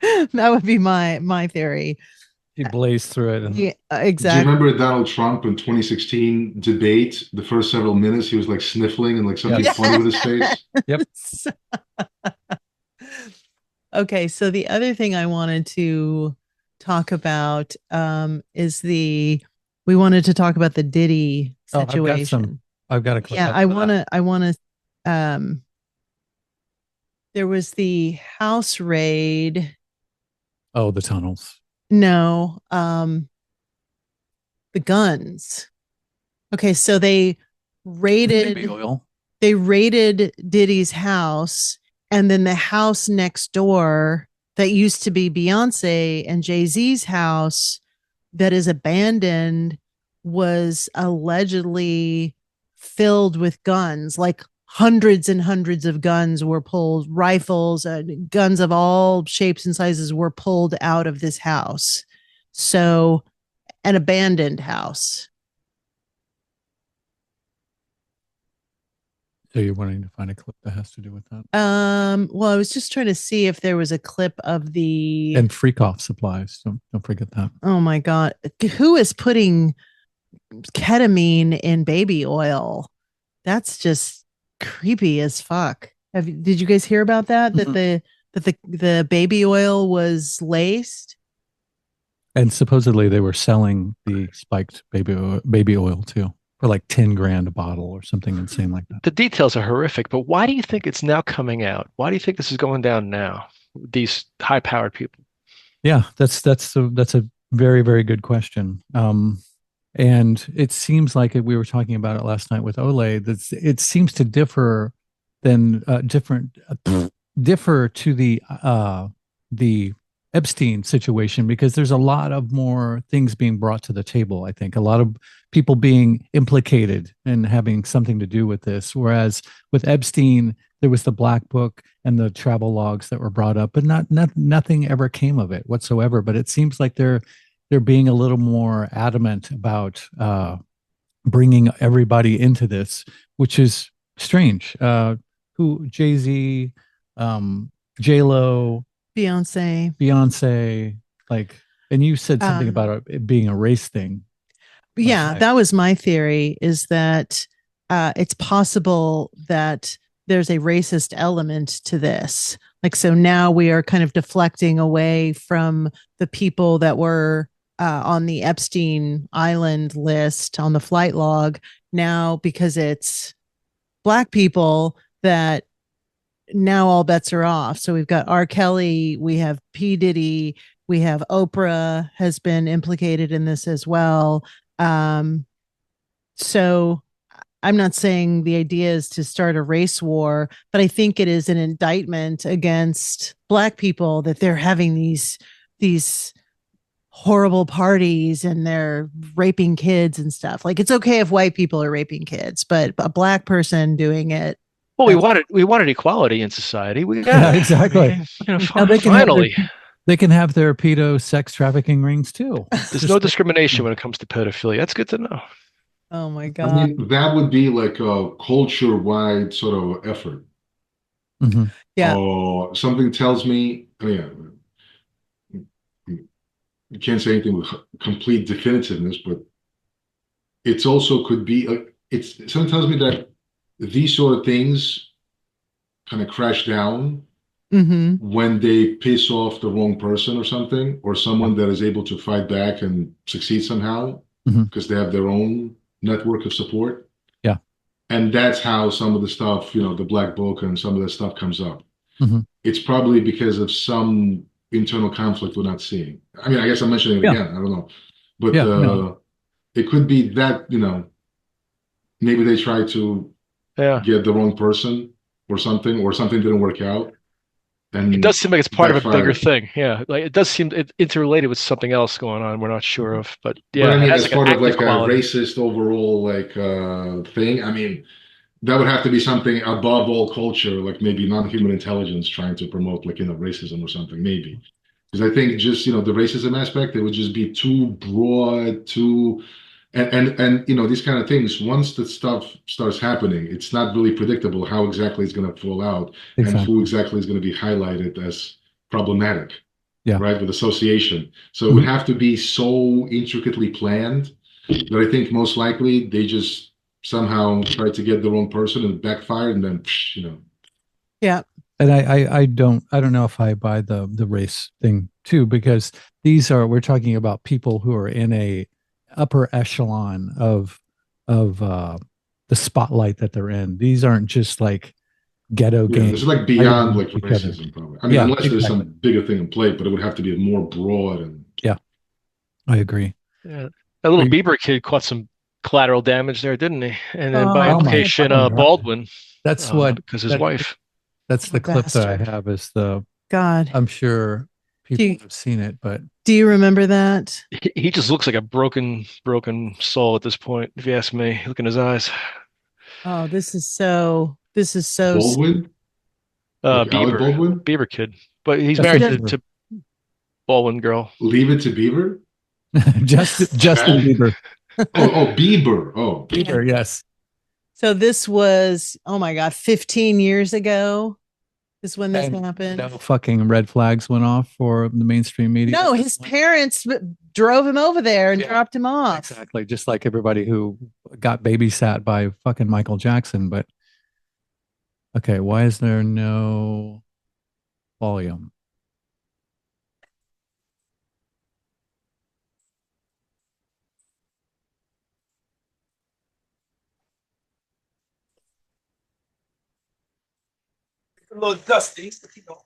That would be my theory. He blazed through it. Yeah, exactly. Do you remember Donald Trump in 2016 debate? The first several minutes, he was like sniffling and like something funny with his face. Yep. Okay, so the other thing I wanted to talk about is we wanted to talk about the Diddy situation. I've got a clip. Yeah, I want to. There was the house raid. Oh, the tunnels. No, the guns. Okay, so they raided Baby oil. They raided Diddy's house, and then the house next door that used to be Beyonce and Jay-Z's house that is abandoned was allegedly filled with guns. Like hundreds and hundreds of guns were pulled, rifles, guns of all shapes and sizes were pulled out of this house. So, an abandoned house. So you're wanting to find a clip that has to do with that? Well, I was just trying to see if there was a clip of the and freak off supplies. Don't forget that. Oh my God. Who is putting ketamine in baby oil? That's just creepy as fuck. Did you guys hear about that? Mm-hmm. That the baby oil was laced? And supposedly they were selling the spiked baby oil too, for like 10 grand a bottle or something insane like that. The details are horrific, but why do you think it's now coming out? Why do you think this is going down now? These high-powered people. Yeah, that's a very, very good question. And it seems like we were talking about it last night with Ole, that it seems to differ than differ to the Epstein situation, because there's a lot of more things being brought to the table. I think a lot of people being implicated and having something to do with this. Whereas with Epstein, there was the black book and the travel logs that were brought up, but nothing ever came of it whatsoever. But it seems like they're being a little more adamant about bringing everybody into this, which is strange. Who Jay-Z, J Lo, Beyonce, like, and you said something about it being a race thing. Yeah, that was my theory, is that it's possible that there's a racist element to this. Like, so now we are kind of deflecting away from the people that were on the Epstein Island list on the flight log now, because it's black people, that now all bets are off. So we've got R. Kelly, we have P. Diddy, we have Oprah has been implicated in this as well. So I'm not saying the idea is to start a race war, but I think it is an indictment against black people that they're having these horrible parties and they're raping kids and stuff. Like, it's okay if white people are raping kids, but a black person doing it. Well, we wanted equality in society. We got Yeah, exactly. Finally, they can have their pedo sex trafficking rings too. There's no discrimination when it comes to pedophilia. That's good to know. Oh my God. I mean, that would be like a culture-wide sort of effort. Mm-hmm. Yeah. Something tells me, I mean, you can't say anything with complete definitiveness, but it's also could be, something tells me that these sort of things kind of crash down when they piss off the wrong person or something, or someone that is able to fight back and succeed somehow because they have their own network of support. Yeah. And that's how some of the stuff, the black book and some of that stuff comes up. It's probably because of some internal conflict we're not seeing. I mean, I guess I'm mentioning it again. I don't know. But it could be that, maybe they try to get the wrong person or something didn't work out. And it does seem like it's part of a bigger backfired. thing. Yeah. Like, it does seem interrelated with something else going on. We're not sure of, but yeah. But I mean, it has as part an of like active quality. a racist overall thing, I mean, that would have to be something above all culture, like maybe non-human intelligence trying to promote racism or something, maybe. Because I think just, the racism aspect, it would just be too broad, and these kind of things, once the stuff starts happening, it's not really predictable how exactly it's going to fall out and who exactly is going to be highlighted as problematic, right, with association. So it would have to be so intricately planned that I think most likely they just somehow tried to get the wrong person and backfired, and then Yeah. And I don't know if I buy the race thing too, because we're talking about people who are in a upper echelon of the spotlight that they're in. These aren't just like ghetto gangs. This is like beyond like racism, probably. I mean, unless there's some bigger thing in play, but it would have to be more broad and. Yeah, I agree. Yeah, that little Bieber kid caught some collateral damage there, didn't he? And then by implication, Baldwin. That's because his wife. That's the clip that I have. Is the God? I'm sure people have seen it, but do you remember that? He just looks like a broken soul at this point, if you ask me. Look in his eyes. Oh, this is so. Baldwin. Bieber kid, but he's married to Baldwin girl. Leave It to Bieber. Justin Bieber. Bieber. Oh, Bieber. Yes. So this was, oh my God, 15 years ago is when this happened. No fucking red flags went off for the mainstream media. No, his parents drove him over there and dropped him off. Exactly. Just like everybody who got babysat by fucking Michael Jackson. But okay, why is there no volume? A little dusty, you know.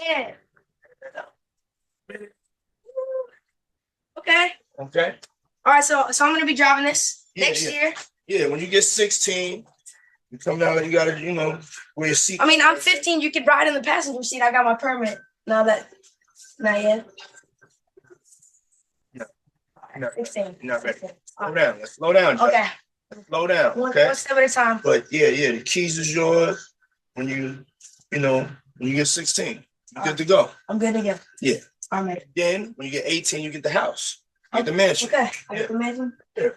Yeah. Okay. Okay. All right. So I'm gonna be driving this next year. Yeah. When you get 16, you come down. You gotta, wear your seat. I mean, I'm 15. You could ride in the passenger seat. I got my permit. Not yet. No, 16. you're not ready. Slow down. Let's slow down. Jeff. Okay. Slow down. One Okay. step at a time. But yeah, the keys is yours when you get 16. You're good to go. I'm good to go. Yeah. All right. Then when you get 18, you get the house. You get the mansion. Okay. I get the mansion. Yeah.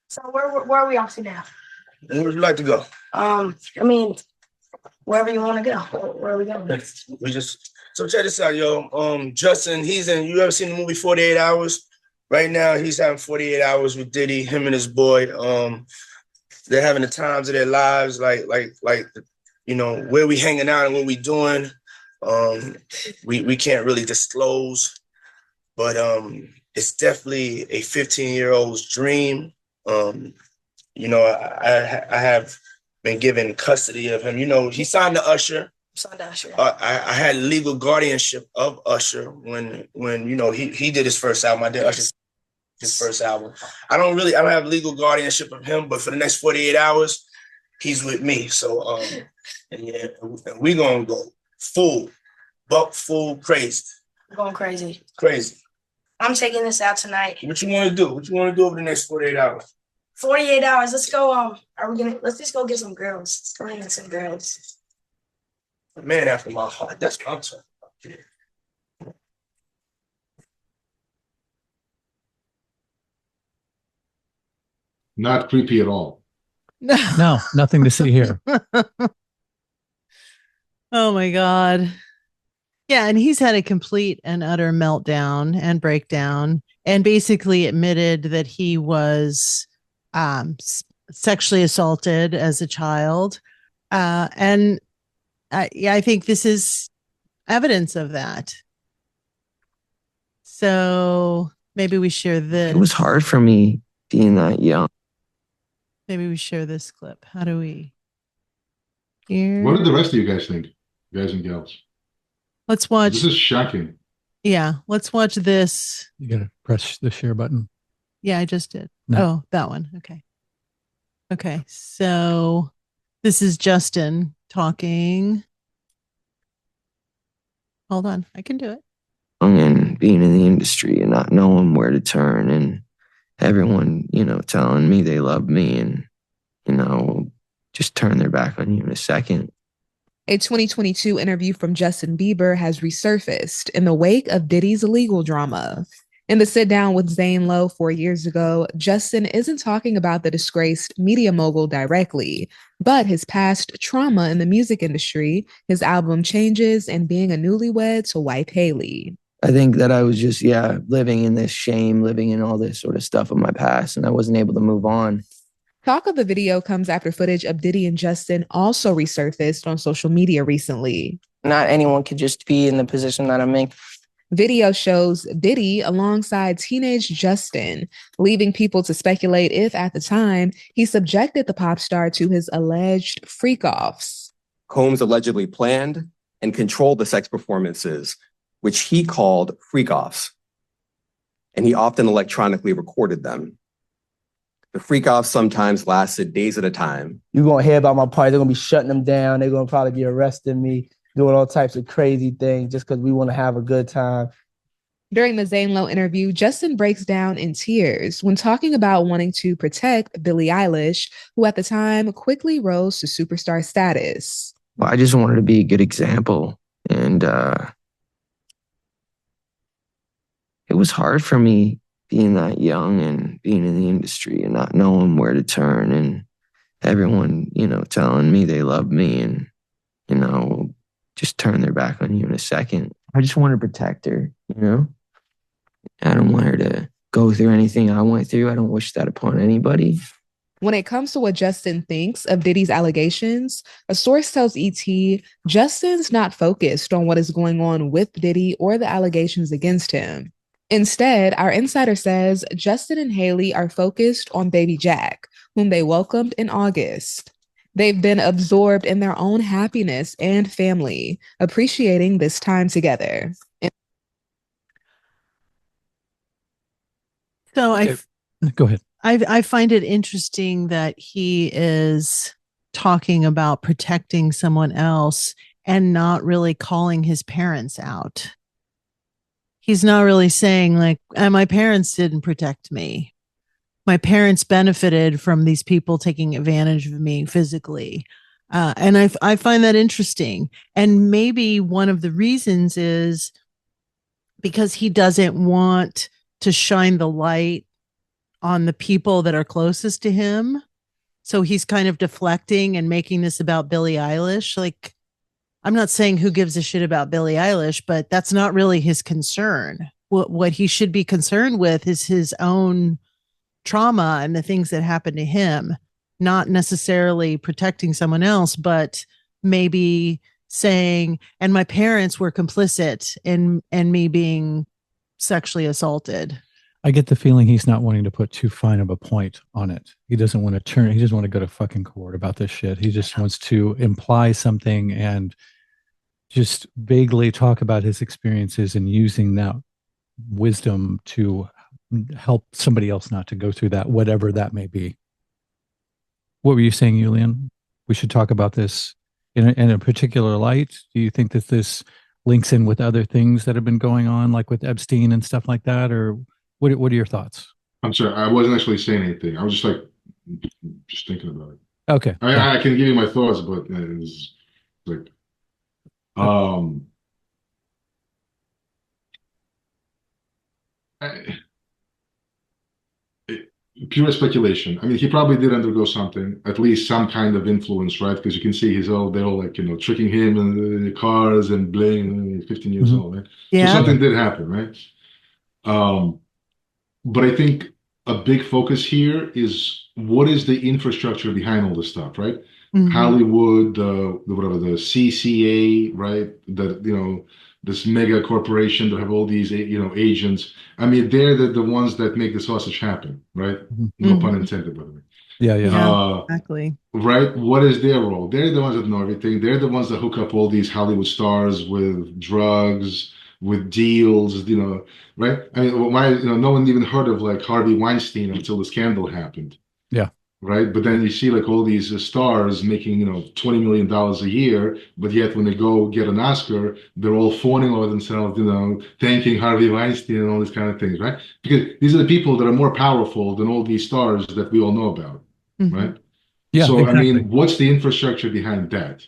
So where are we off to now? Where would you like to go? I mean, wherever you want to go. Where are we going? So check this out, yo. Justin, you ever seen the movie 48 Hours? Right now, he's having 48 hours with Diddy, him and his boy. They're having the times of their lives, like, where we hanging out and what we doing. We can't really disclose, but it's definitely a 15-year-old's dream. I have been given custody of him. He signed to Usher. I had legal guardianship of Usher when he did his first album. I did Usher's first album. I don't have legal guardianship of him, but for the next 48 hours, he's with me. So we gonna go full crazy. Going crazy. Crazy. I'm taking this out tonight. What you want to do? What you want to do over the next 48 hours? 48 hours. Let's go. Let's just go get some girls. Let's go get some girls. A man after my heart. That's what I'm talking about. Not creepy at all. No, nothing to see here. Oh my God. Yeah, and he's had a complete and utter meltdown and breakdown, and basically admitted that he was sexually assaulted as a child. I think this is evidence of that. So maybe we share this. It was hard for me being that young. Maybe we share this clip. How do we hear? What did the rest of you guys think, guys and gals? Let's watch. This is shocking. Yeah, let's watch this. You gotta press the share button. Yeah, I just did. No. Oh, that one. Okay. So this is Justin talking. Hold on. I can do it. And being in the industry and not knowing where to turn, and everyone, telling me they love me and, just turn their back on you in a second. A 2022 interview from Justin Bieber has resurfaced in the wake of Diddy's legal drama. In the sit down with Zane Lowe 4 years ago, Justin isn't talking about the disgraced media mogul directly, but his past trauma in the music industry, his album Changes, and being a newlywed to wife Haley. I think that I was just, living in this shame, living in all this sort of stuff of my past, and I wasn't able to move on. Talk of the video comes after footage of Diddy and Justin also resurfaced on social media recently. Not anyone could just be in the position that I'm in. Video shows Diddy alongside teenage Justin, leaving people to speculate if, at the time, he subjected the pop star to his alleged freak-offs. Combs allegedly planned and controlled the sex performances, which he called freak-offs, and he often electronically recorded them. The freak-offs sometimes lasted days at a time. You're going to hear about my party. They're going to be shutting them down. They're going to probably be arresting me, doing all types of crazy things just because we want to have a good time. During the Zane Lowe interview, Justin breaks down in tears when talking about wanting to protect Billie Eilish, who at the time quickly rose to superstar status. Well, I just wanted to be a good example. And it was hard for me being that young and being in the industry and not knowing where to turn, and everyone, telling me they love me and, just turn their back on you in a second. I just want to protect her, I don't want her to go through anything I went through. I don't wish that upon anybody. When it comes to what Justin thinks of Diddy's allegations, a source tells ET Justin's not focused on what is going on with Diddy or the allegations against him. Instead, our insider says Justin and Haley are focused on baby Jack, whom they welcomed in August. They've been absorbed in their own happiness and family, appreciating this time together. So Go ahead. I find it interesting that he is talking about protecting someone else and not really calling his parents out. He's not really saying like, my parents didn't protect me. My parents benefited from these people taking advantage of me physically. And I find that interesting. And maybe one of the reasons is because he doesn't want to shine the light on the people that are closest to him. So he's kind of deflecting and making this about Billie Eilish. Like, I'm not saying who gives a shit about Billie Eilish, but that's not really his concern. What he should be concerned with is his own trauma and the things that happened to him, not necessarily protecting someone else, but maybe saying, and my parents were complicit in me being sexually assaulted. I get the feeling he's not wanting to put too fine of a point on it. He doesn't want to go to fucking court about this shit. He just wants to imply something and just vaguely talk about his experiences and using that wisdom to help somebody else not to go through that, whatever that may be. What were you saying, Julian? We should talk about this in a particular light. Do you think that this links in with other things that have been going on, like with Epstein and stuff like that? Or what are your thoughts? I'm sorry, I wasn't actually saying anything. I was just thinking about it. Okay. I can give you my thoughts, but it's like, pure speculation. I mean, he probably did undergo something, at least some kind of influence, right? Because you can see they're all like, tricking him in the cars and blaming 15 years old, right? Yeah. So something did happen, right? But I think a big focus here is what is the infrastructure behind all this stuff, right? Mhm. Hollywood, the CCA, right? This mega corporation that have all these, agents. I mean, they're the ones that make the sausage happen, right? No pun intended, by the way. Yeah, exactly. Right? What is their role? They're the ones that know everything. They're the ones that hook up all these Hollywood stars with drugs, with deals, right? I mean, no one even heard of like Harvey Weinstein until the scandal happened. Yeah. Right. But then you see like all these stars making, $20 million a year, but yet when they go get an Oscar, they're all fawning over themselves, thanking Harvey Weinstein and all these kind of things, right? Because these are the people that are more powerful than all these stars that we all know about, right? Yeah. So, exactly. I mean, what's the infrastructure behind that?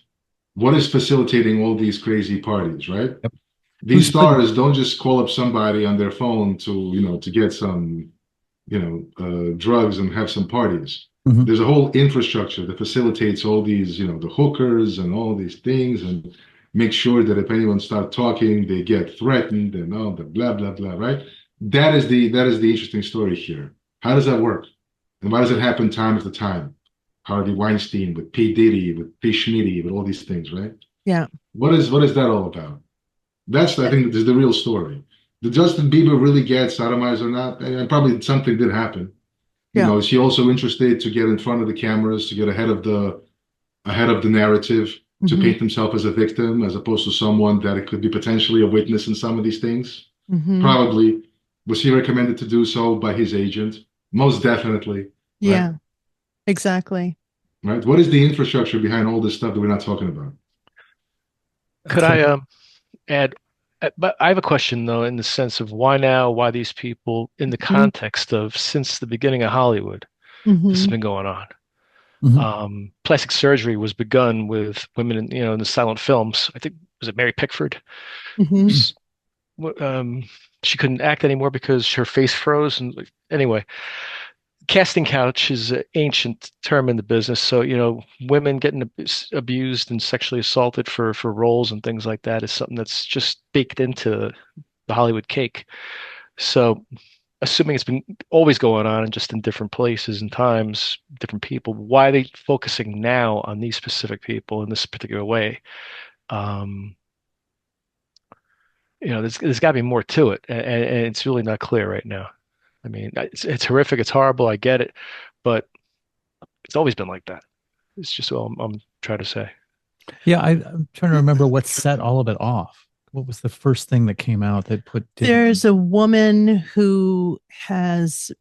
What is facilitating all these crazy parties, right? Yep. These stars don't just call up somebody on their phone to get some, drugs and have some parties. Mhm. There's a whole infrastructure that facilitates all these, the hookers and all these things, and make sure that if anyone starts talking, they get threatened and all the blah blah blah. Right? That is the interesting story here. How does that work? And why does it happen time after time? Harvey Weinstein with P. Diddy, with P. Schmitty, with all these things, right? Yeah. What is that all about? I think, is the real story. Did Justin Bieber really get sodomized or not? And probably something did happen. Is he also interested to get in front of the cameras, to get ahead of the narrative, to Mhm. paint himself as a victim, as opposed to someone that it could be potentially a witness in some of these things? Mhm. Probably. Was he recommended to do so by his agent? Most definitely. Yeah, exactly. Right? What is the infrastructure behind all this stuff that we're not talking about? Could I add? But I have a question though, in the sense of why now? Why these people? In the context of since the beginning of Hollywood, this has been going on. Plastic surgery was begun with women in the silent films. I think was it Mary Pickford? Mhm. She couldn't act anymore because her face froze. And anyway, casting couch is an ancient term in the business. So, women getting abused and sexually assaulted for roles and things like that is something that's just baked into the Hollywood cake. So, assuming it's been always going on and just in different places and times, different people, why are they focusing now on these specific people in this particular way? There's got to be more to it, and it's really not clear right now. I mean, it's horrific, it's horrible, I get it, but it's always been like that. It's just what I'm trying to say. Yeah, I'm trying to remember what set all of it off. what was the first thing that came out that put Diddy There's a woman who has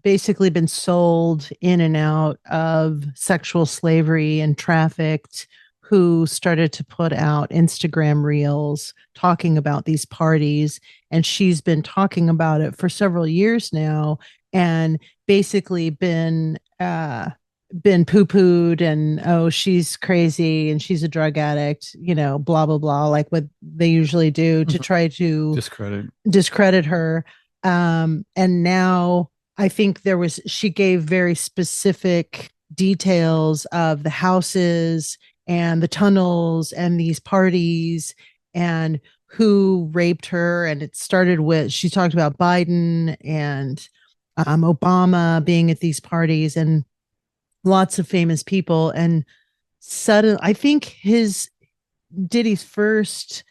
basically been sold in and out of sexual slavery and trafficked, who started to put out Instagram reels talking about these parties. And she's been talking about it for several years now and basically been poo-pooed and, oh, she's crazy and she's a drug addict, you know, blah blah blah, like what they usually do to try to discredit her. And now I think she gave very specific details of the houses and the tunnels and these parties and who raped her. And it started with, she talked about Biden and Obama being at these parties and lots of famous people. And suddenly, I think Diddy's first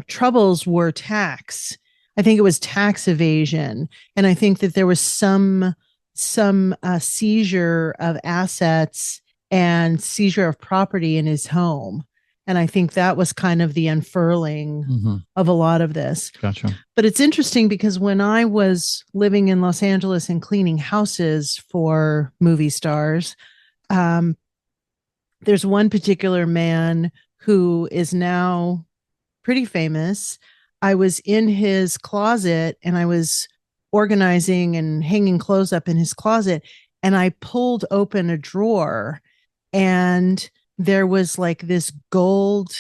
troubles were tax. I think it was tax evasion, and I think that there was some seizure of assets and seizure of property in his home. And I think that was kind of the unfurling of a lot of this. Gotcha. But it's interesting because when I was living in Los Angeles and cleaning houses for movie stars, there's one particular man who is now pretty famous. I was in his closet and I was organizing and hanging clothes up in his closet, and I pulled open a drawer and there was like this gold,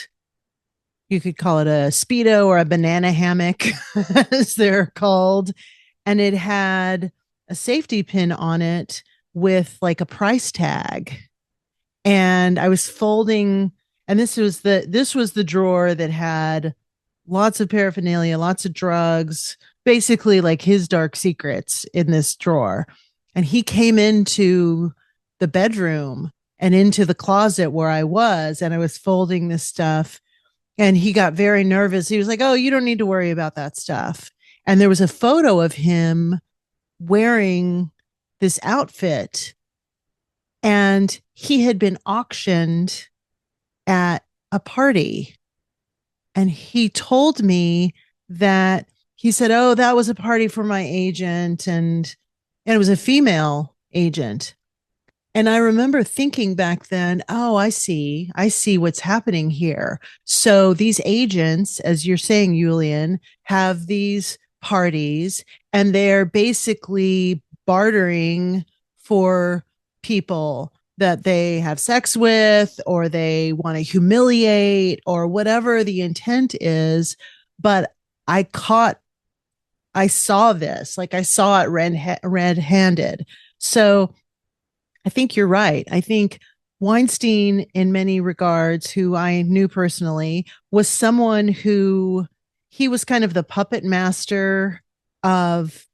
you could call it a Speedo or a banana hammock, as they're called. And it had a safety pin on it with like a price tag. And I was folding, and this was the drawer that had lots of paraphernalia, lots of drugs, basically like his dark secrets in this drawer. And he came into the bedroom and into the closet where I was, and I was folding this stuff. And he got very nervous. He was like, "Oh, you don't need to worry about that stuff." And there was a photo of him wearing this outfit, and he had been auctioned at a party. And he told me that he said, "Oh, that was a party for my agent." And it was a female agent. And I remember thinking back then, oh, I see what's happening here. So these agents, as you're saying, Julian, have these parties and they're basically bartering for people that they have sex with or they want to humiliate or whatever the intent is. But I saw this, like I saw it red-handed. So I think you're right. I think Weinstein, in many regards, who I knew personally, was someone who he was kind of the puppet master of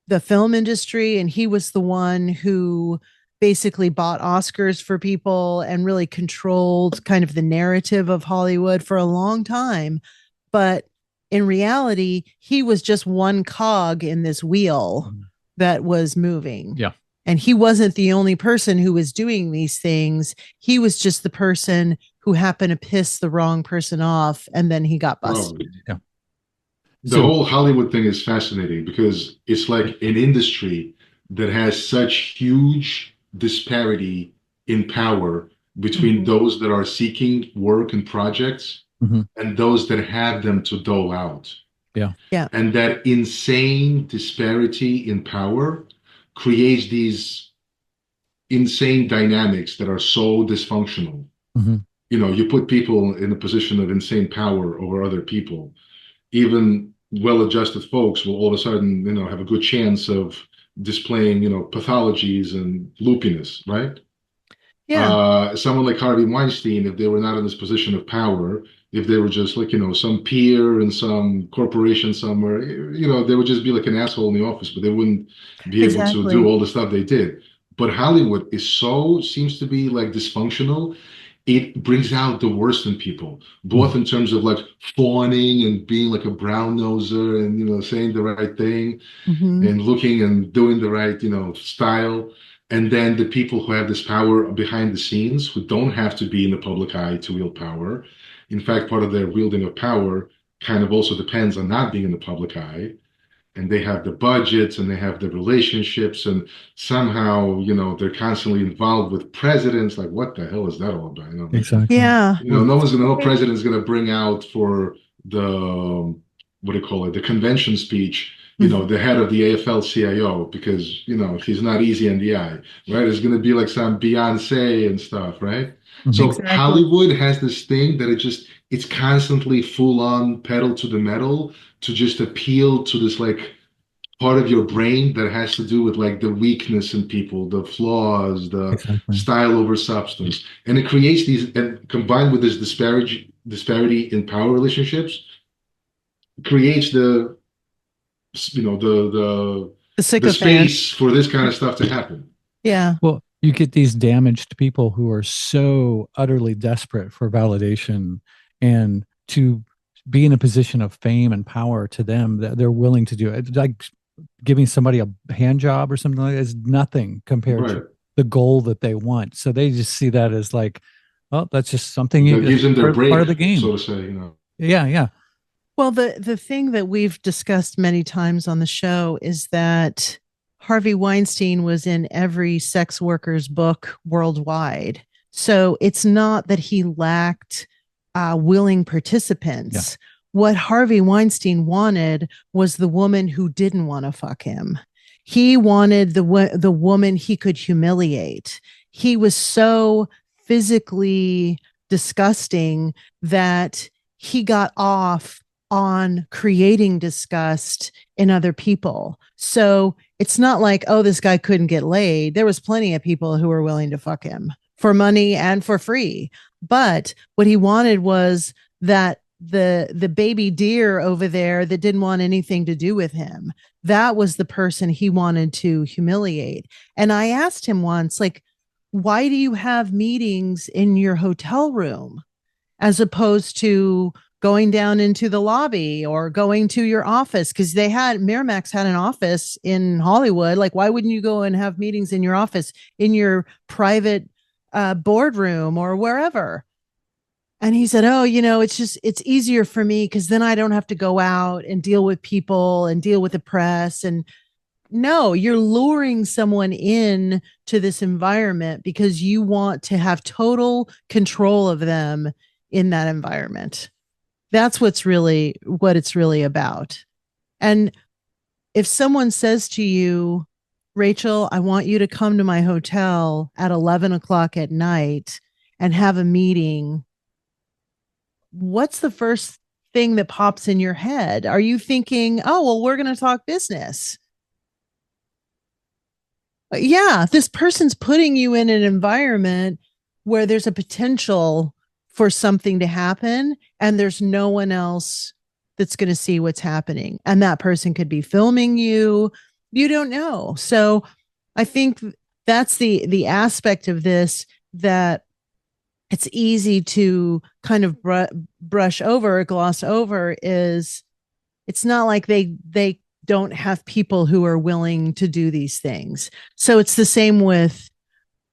the film industry. And he was the one who basically bought Oscars for people and really controlled kind of the narrative of Hollywood for a long time. But in reality, he was just one cog in this wheel that was moving. Yeah. And he wasn't the only person who was doing these things. He was just the person who happened to piss the wrong person off, and then he got busted. Yeah. The whole Hollywood thing is fascinating because it's like an industry that has such huge disparity in power between those that are seeking work and projects and those that have them to dole out. Yeah. Yeah. And that insane disparity in power creates these insane dynamics that are so dysfunctional. You know, you put people in a position of insane power over other people. Even well-adjusted folks will all of a sudden, you know, have a good chance of displaying, you know, pathologies and loopiness, right? Yeah. Someone like Harvey Weinstein, if they were not in this position of power, if they were just like, you know, some peer in some corporation somewhere, you know, they would just be like an asshole in the office, but they wouldn't be able to do all the stuff they did. But Hollywood seems to be like dysfunctional. It brings out the worst in people, both in terms of like fawning and being like a brown noser and, you know, saying the right thing and looking and doing the right, you know, style. And then the people who have this power behind the scenes, who don't have to be in the public eye to wield power, in fact, part of their wielding of power kind of also depends on not being in the public eye. And they have the budgets and they have the relationships, and somehow, they're constantly involved with presidents. Like, what the hell is that all about? Exactly. Yeah. No president's gonna bring out for the what do you call it, the convention speech, the head of the AFL-CIO, because he's not easy on the eye, right? It's gonna be like some Beyonce and stuff, right? So Exactly. Hollywood has this thing that it's constantly full on pedal to the metal to just appeal to this like part of your brain that has to do with like the weakness in people, the flaws, the style over substance. And it creates these, and combined with this disparity in power relationships, creates the space for this kind of stuff to happen. Yeah. Well, you get these damaged people who are so utterly desperate for validation, and to be in a position of fame and power to them that they're willing to do it. Like giving somebody a hand job or something like that is nothing compared to the goal that they want. So they just see that as like, oh, that's just something that gives them their break, part of the game, so to say. Yeah. Well, the thing that we've discussed many times on the show is that Harvey Weinstein was in every sex worker's book worldwide. So it's not that he lacked willing participants. Yeah. What Harvey Weinstein wanted was the woman who didn't want to fuck him. He wanted the woman he could humiliate. He was so physically disgusting that he got off on creating disgust in other people. So it's not like, oh, this guy couldn't get laid. There was plenty of people who were willing to fuck him for money and for free. But what he wanted was that the baby deer over there that didn't want anything to do with him, that was the person he wanted to humiliate. And I asked him once, like, why do you have meetings in your hotel room as opposed to going down into the lobby or going to your office? Because Miramax had an office in Hollywood. Like, why wouldn't you go and have meetings in your office, in your private boardroom or wherever? And he said, oh, it's easier for me because then I don't have to go out and deal with people and deal with the press. And no, you're luring someone in to this environment because you want to have total control of them in that environment. That's what it's really about. And if someone says to you, Rachel, I want you to come to my hotel at 11 o'clock at night and have a meeting, what's the first thing that pops in your head? Are you thinking, oh, well, we're going to talk business? Yeah, this person's putting you in an environment where there's a potential for something to happen and there's no one else that's going to see what's happening. And that person could be filming you. You don't know. So I think that's the aspect of this that it's easy to kind of brush over or gloss over. Is it's not like they don't have people who are willing to do these things. So it's the same with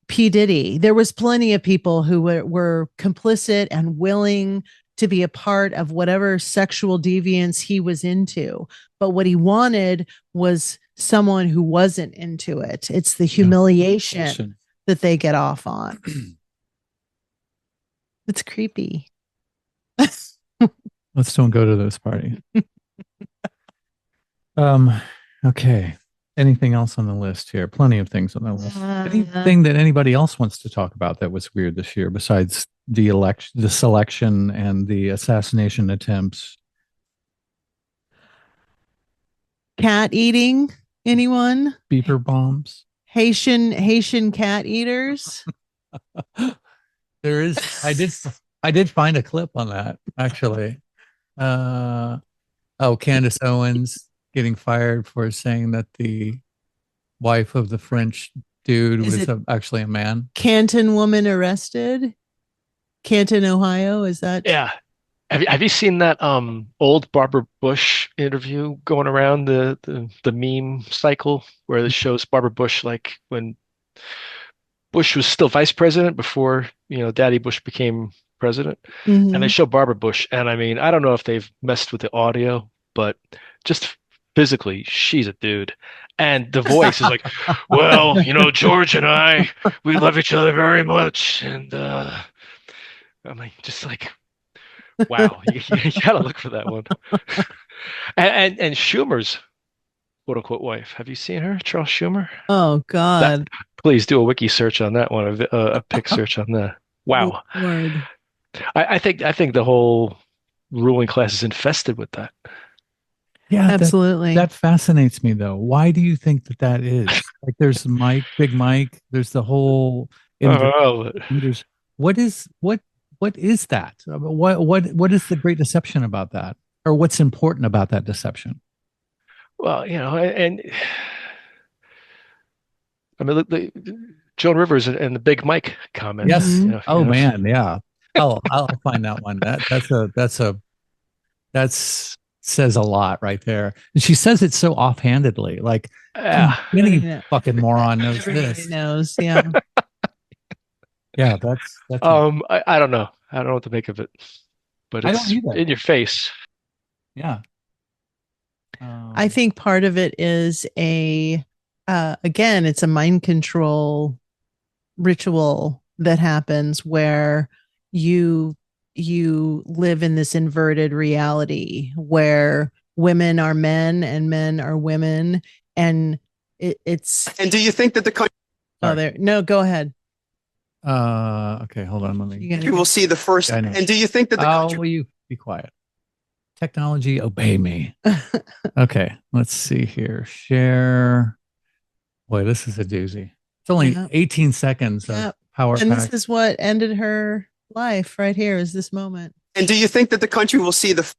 P. Diddy. There was plenty of people who were complicit and willing to be a part of whatever sexual deviance he was into. But what he wanted was someone who wasn't into it. It's the humiliation that they get off on. It's creepy. Let's don't go to those parties. Okay. Anything else on the list here? Plenty of things on the list. Anything that anybody else wants to talk about that was weird this year besides the selection and the assassination attempts? Cat eating? Anyone? Beeper bombs? Haitian cat eaters? There is. I did find a clip on that actually. Candace Owens getting fired for saying that the wife of the French dude was actually a man. Canton woman arrested. Canton, Ohio. Is that? Yeah. Have you seen that old Barbara Bush interview going around the meme cycle where it shows Barbara Bush like when Bush was still vice president before Daddy Bush became president, Mhm. and they show Barbara Bush. And I mean, I don't know if they've messed with the audio, but just physically, she's a dude. And the voice is like, well, George and I, we love each other very much. And I mean, just like, wow, you gotta look for that one. And Schumer's quote unquote wife. Have you seen her, Charles Schumer? Oh God. Please do a wiki search on that one, a pic search on that. Wow. Lord. I think the whole ruling class is infested with that. Yeah, absolutely. That fascinates me, though. Why do you think that is? Like, there's Mike, Big Mike. There's the whole. There's what is that? What is the great deception about that, or what's important about that deception? Well, and I mean, look, Joan Rivers and the Big Mike comment. Yes. Man, yeah. I'll find that one. That's says a lot right there. And she says it so offhandedly, like any fucking moron knows Everybody this. knows, yeah. Yeah, that's I don't know. I don't know what to make of it, but I it's don't either. in your face. Yeah. I think part of it is again, it's a mind control ritual that happens where you live in this inverted reality where women are men and men are women, and it's. And do you think that the country? Oh, there. No, go ahead. Okay, hold on. Let me. You will see the first. And do you think that the country? Will you be quiet? Technology, obey me. Okay, let's see here. Share. Boy, this is a doozy. It's only 18 seconds of power. And this is what ended her life right here, is this moment. And do you think that the country will see the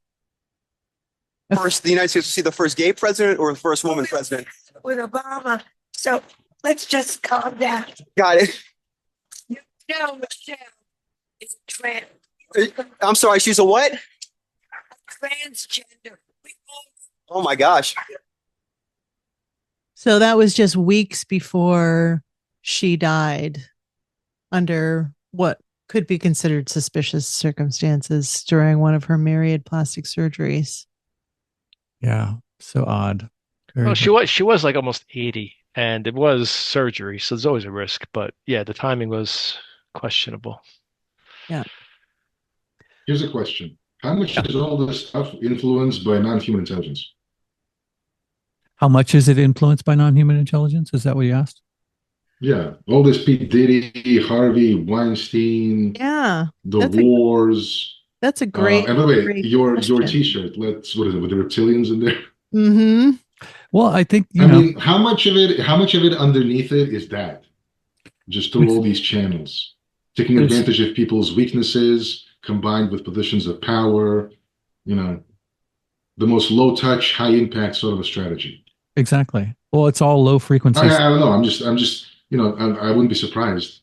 United States will see the first gay president or the first woman president? With Obama. So let's just calm down. Got it. Michelle is trans. I'm sorry, she's a what? Transgender. Oh my gosh. So that was just weeks before she died under what could be considered suspicious circumstances during one of her myriad plastic surgeries. Yeah, so odd. Well, she was like almost 80, and it was surgery, so there's always a risk. But yeah, the timing was questionable. Yeah. Here's a question. How much is all this stuff influenced by non-human intelligence? How much is it influenced by non-human intelligence? Is that what you asked? Yeah, all this Pete Diddy, Harvey Weinstein, Yeah, the wars. That's a great. And by the way, your question. T-shirt. What is it with the reptilians in there? Mm-hmm. Well, I think I mean, how much of it underneath it is that? Just through all these channels, taking advantage of people's weaknesses combined with positions of power. The most low-touch, high-impact sort of a strategy. Exactly. Well, it's all low frequency. I don't know. I'm just. I wouldn't be surprised.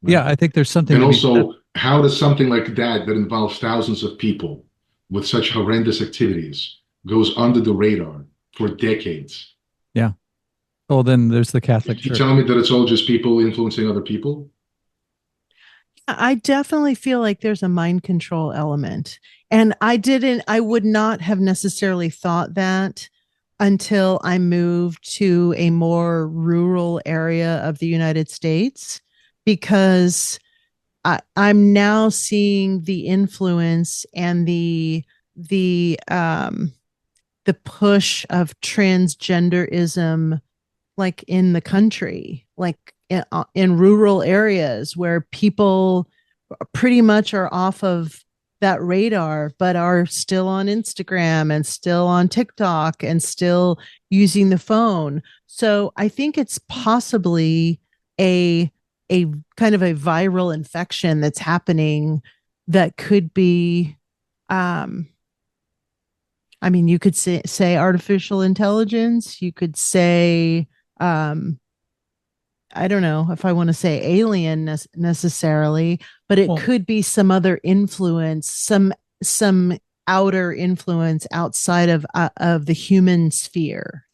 Yeah, I think there's something. And also, how does something like that involves thousands of people with such horrendous activities goes under the radar for decades? Yeah. Well, then there's the Catholic Church. You tell me that it's all just people influencing other people? I definitely feel like there's a mind control element. And I would not have necessarily thought that until I moved to a more rural area of the United States, because I'm now seeing the influence and the push of transgenderism, like in the country, like in rural areas where people pretty much are off of that radar, but are still on Instagram and still on TikTok and still using the phone. So I think it's possibly a kind of a viral infection that's happening that could be, you could say artificial intelligence. You could say, I don't know if I want to say alien necessarily, but it could be some other influence, some outer influence outside of the human sphere.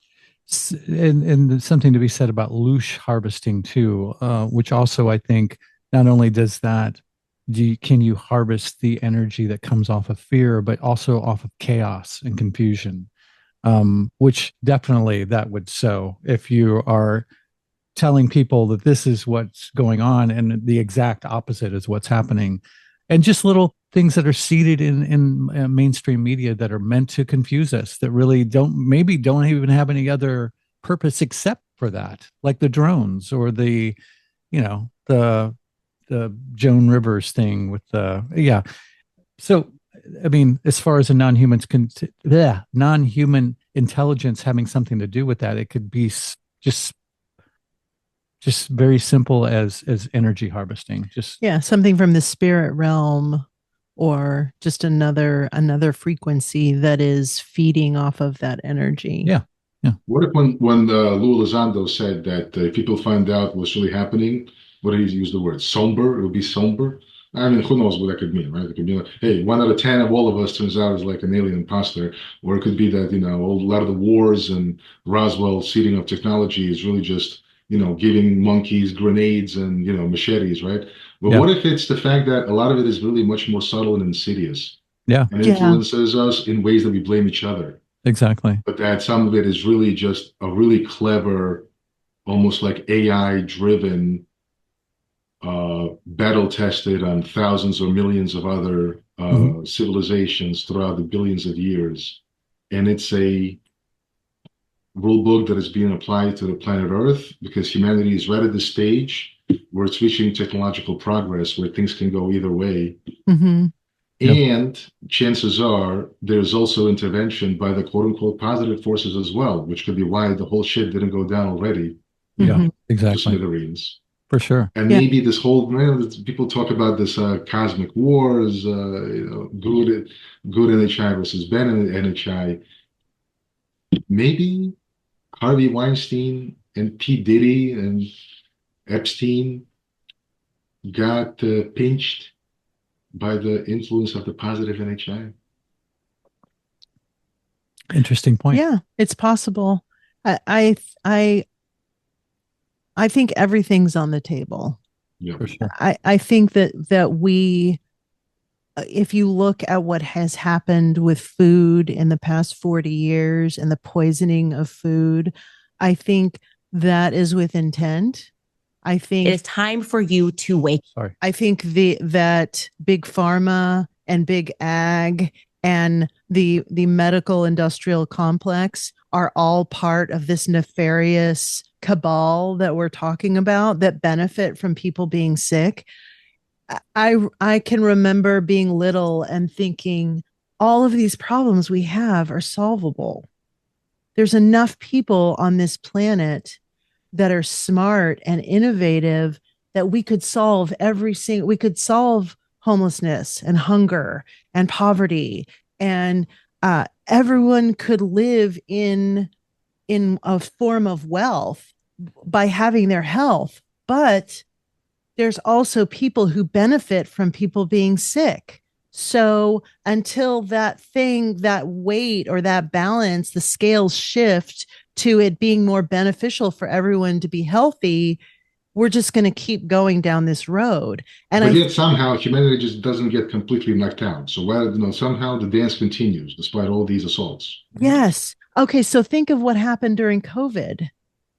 And something to be said about loosh harvesting too, which also I think not only does that can you harvest the energy that comes off of fear, but also off of chaos and confusion? Which definitely that would sow if you are telling people that this is what's going on and the exact opposite is what's happening. And just little things that are seeded in mainstream media that are meant to confuse us, that really don't even have any other purpose except for that, like the drones or the Joan Rivers thing with the. So I mean, as far as a non-human intelligence having something to do with that, it could be just very simple as energy harvesting. Just something from the spirit realm, or just another frequency that is feeding off of that energy. Yeah. What if when Lou Elizondo said that if people find out what's really happening, what did he use the word? Somber? It would be somber. I mean, who knows what that could mean, right? It could be like, hey, 1 out of 10 of all of us turns out is like an alien imposter. Or it could be that, a lot of the wars and Roswell seeding of technology is really just, giving monkeys grenades and, machetes, right? But what if it's the fact that a lot of it is really much more subtle and insidious? Yeah. And influences us in ways that we blame each other. Exactly. But that some of it is really just a really clever, almost like AI driven, battle tested on thousands or millions of other civilizations throughout the billions of years. And it's a rule book that is being applied to the planet Earth because humanity is right at the stage where it's reaching technological progress where things can go either way. Mm-hmm. And chances are there's also intervention by the quote unquote positive forces as well, which could be why the whole shit didn't go down already. Yeah, exactly. To smithereens. For sure. And maybe this whole, people talk about this cosmic wars, good NHI versus bad NHI. Maybe Harvey Weinstein and P. Diddy and Epstein got pinched by the influence of the positive NHI. Interesting point. Yeah, it's possible. I think everything's on the table. Yeah, for sure. I think that we, if you look at what has happened with food in the past 40 years and the poisoning of food, I think that is with intent. I think it is time for you to wake. Sorry. I think that big pharma and big ag and the medical industrial complex are all part of this nefarious cabal that we're talking about that benefit from people being sick. I can remember being little and thinking all of these problems we have are solvable. There's enough people on this planet that are smart and innovative that we could solve we could solve homelessness and hunger and poverty, and everyone could live in a form of wealth by having their health. But there's also people who benefit from people being sick. So until that weight or that balance, the scales shift to it being more beneficial for everyone to be healthy, we're just going to keep going down this road. But yet somehow humanity just doesn't get completely knocked out. So somehow the dance continues despite all these assaults. Yes. Okay. So think of what happened during COVID.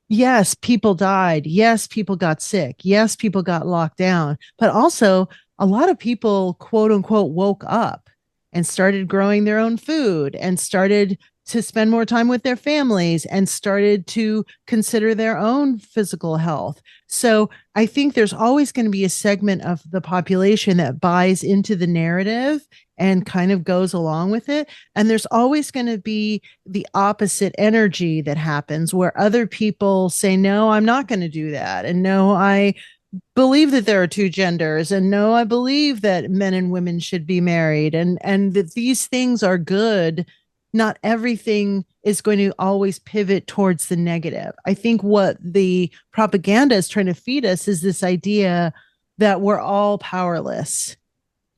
Yes, people died. Yes, people got sick. Yes, people got locked down. But also, a lot of people, quote unquote, woke up and started growing their own food and started to spend more time with their families and started to consider their own physical health. So I think there's always going to be a segment of the population that buys into the narrative and kind of goes along with it. And there's always going to be the opposite energy that happens where other people say, no, I'm not going to do that. And no, I believe that there are two genders. And no, I believe that men and women should be married, and that these things are good. Not everything is going to always pivot towards the negative. I think what the propaganda is trying to feed us is this idea that we're all powerless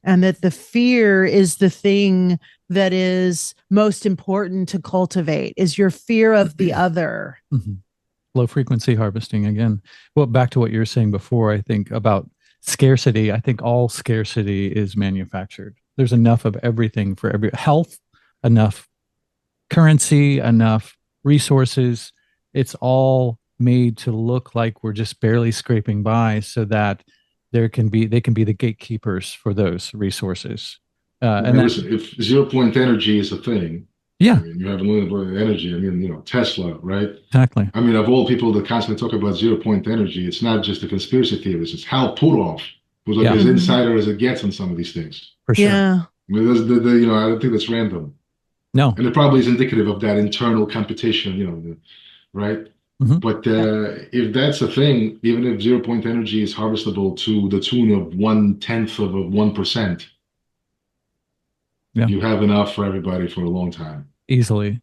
and that the fear is the thing that is most important to cultivate, is your fear of the other. Mm-hmm. Low frequency harvesting again. Well, back to what you were saying before, I think about scarcity. I think all scarcity is manufactured. There's enough of everything for every health, enough currency, enough resources. It's all made to look like we're just barely scraping by so that they can be the gatekeepers for those resources. And listen, if 0 point energy is a thing, yeah, I mean, you have unlimited energy. I mean, Tesla, right? Exactly. I mean, of all people that constantly talk about 0 point energy, it's not just the conspiracy theorists. It's Hal Puthoff, who's like as insider as it gets on some of these things. For sure. Yeah. I mean, I don't think that's random. No. And it probably is indicative of that internal competition, right? But if that's a thing, even if 0 point energy is harvestable to the tune of 1/10 of 1%, you have enough for everybody for a long time. Easily.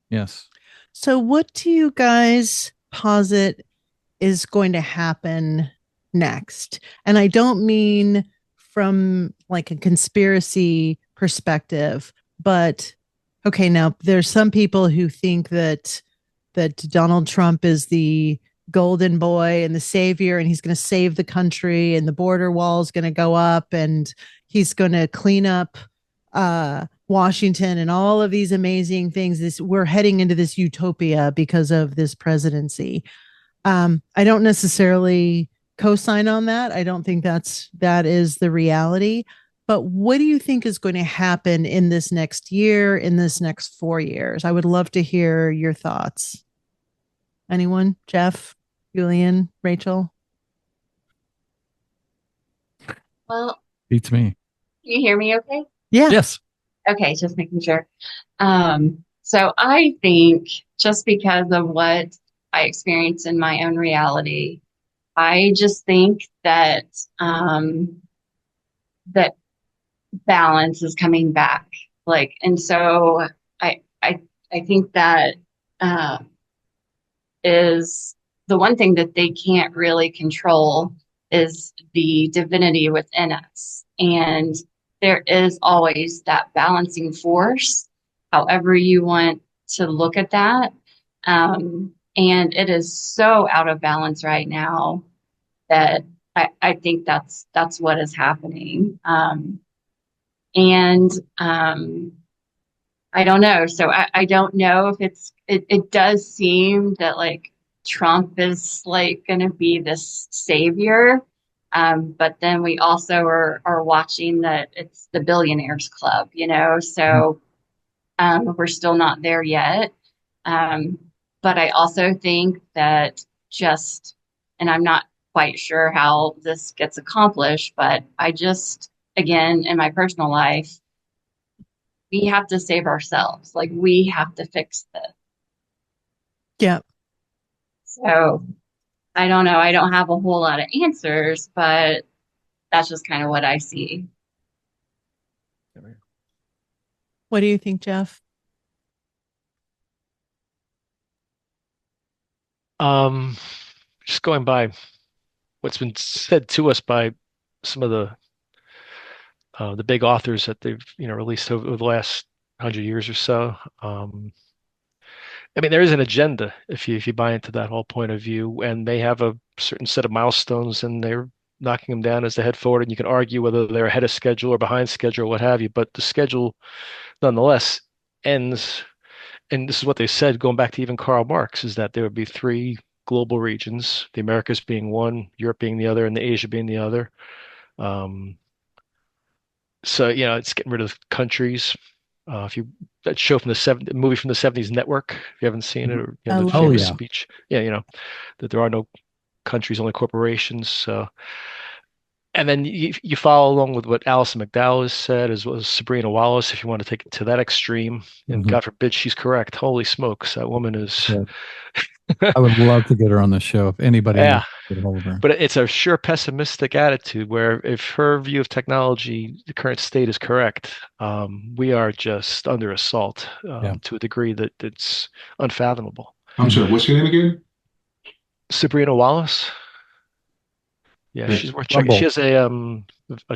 Yes. So, what do you guys posit is going to happen next? And I don't mean from like a conspiracy perspective, but okay, now there's some people who think that Donald Trump is the golden boy and the savior, and he's going to save the country, and the border wall is going to go up, and he's going to clean up Washington and all of these amazing things. We're heading into this utopia because of this presidency. I don't necessarily co-sign on that. I don't think that is the reality. But what do you think is going to happen in this next year, in this next 4 years? I would love to hear your thoughts. Anyone? Jeff, Julian, Rachel? Well, beats me. Can you hear me okay? Yeah. Yes. Okay, just making sure. So I think just because of what I experience in my own reality, I just think that that balance is coming back. And so I think that is the one thing that they can't really control is the divinity within us. And there is always that balancing force, however you want to look at that. And it is so out of balance right now that I think that's what is happening. I don't know. So I don't know if it does seem that like Trump is like going to be this savior. But then we also are watching that it's the billionaires club, so we're still not there yet. But I also think that and I'm not quite sure how this gets accomplished, but again, in my personal life, we have to save ourselves. Like we have to fix this. Yeah. So I don't know. I don't have a whole lot of answers, but that's just kind of what I see. What do you think, Jeff? Just going by what's been said to us by some of the big authors that they've released over the last 100 years or so. I mean, there is an agenda if you buy into that whole point of view, and they have a certain set of milestones, and they're knocking them down as they head forward. And you can argue whether they're ahead of schedule or behind schedule or what have you, but the schedule, nonetheless, ends. And this is what they said, going back to even Karl Marx, is that there would be three global regions: the Americas being one, Europe being the other, and the Asia being the other. So it's getting rid of countries. That show from the movie from the 70s, Network, if you haven't seen it, or the famous speech, that there are no countries, only corporations. So, and then you follow along with what Alison McDowell has said, as well as Sabrina Wallace, if you want to take it to that extreme. And God forbid she's correct. Holy smokes, that woman is. I would love to get her on the show if anybody Yeah. get a hold of her. But it's a sure pessimistic attitude where if her view of technology, the current state is correct, we are just under assault to a degree that it's unfathomable. I'm sorry, what's your name again? Sabrina Wallace. Yeah, she's worth checking. She has a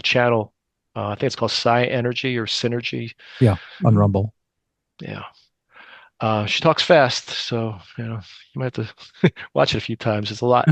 channel. I think it's called Sci Energy or Synergy. Yeah, on Rumble. Yeah. She talks fast, so you might have to watch it a few times. It's a lot.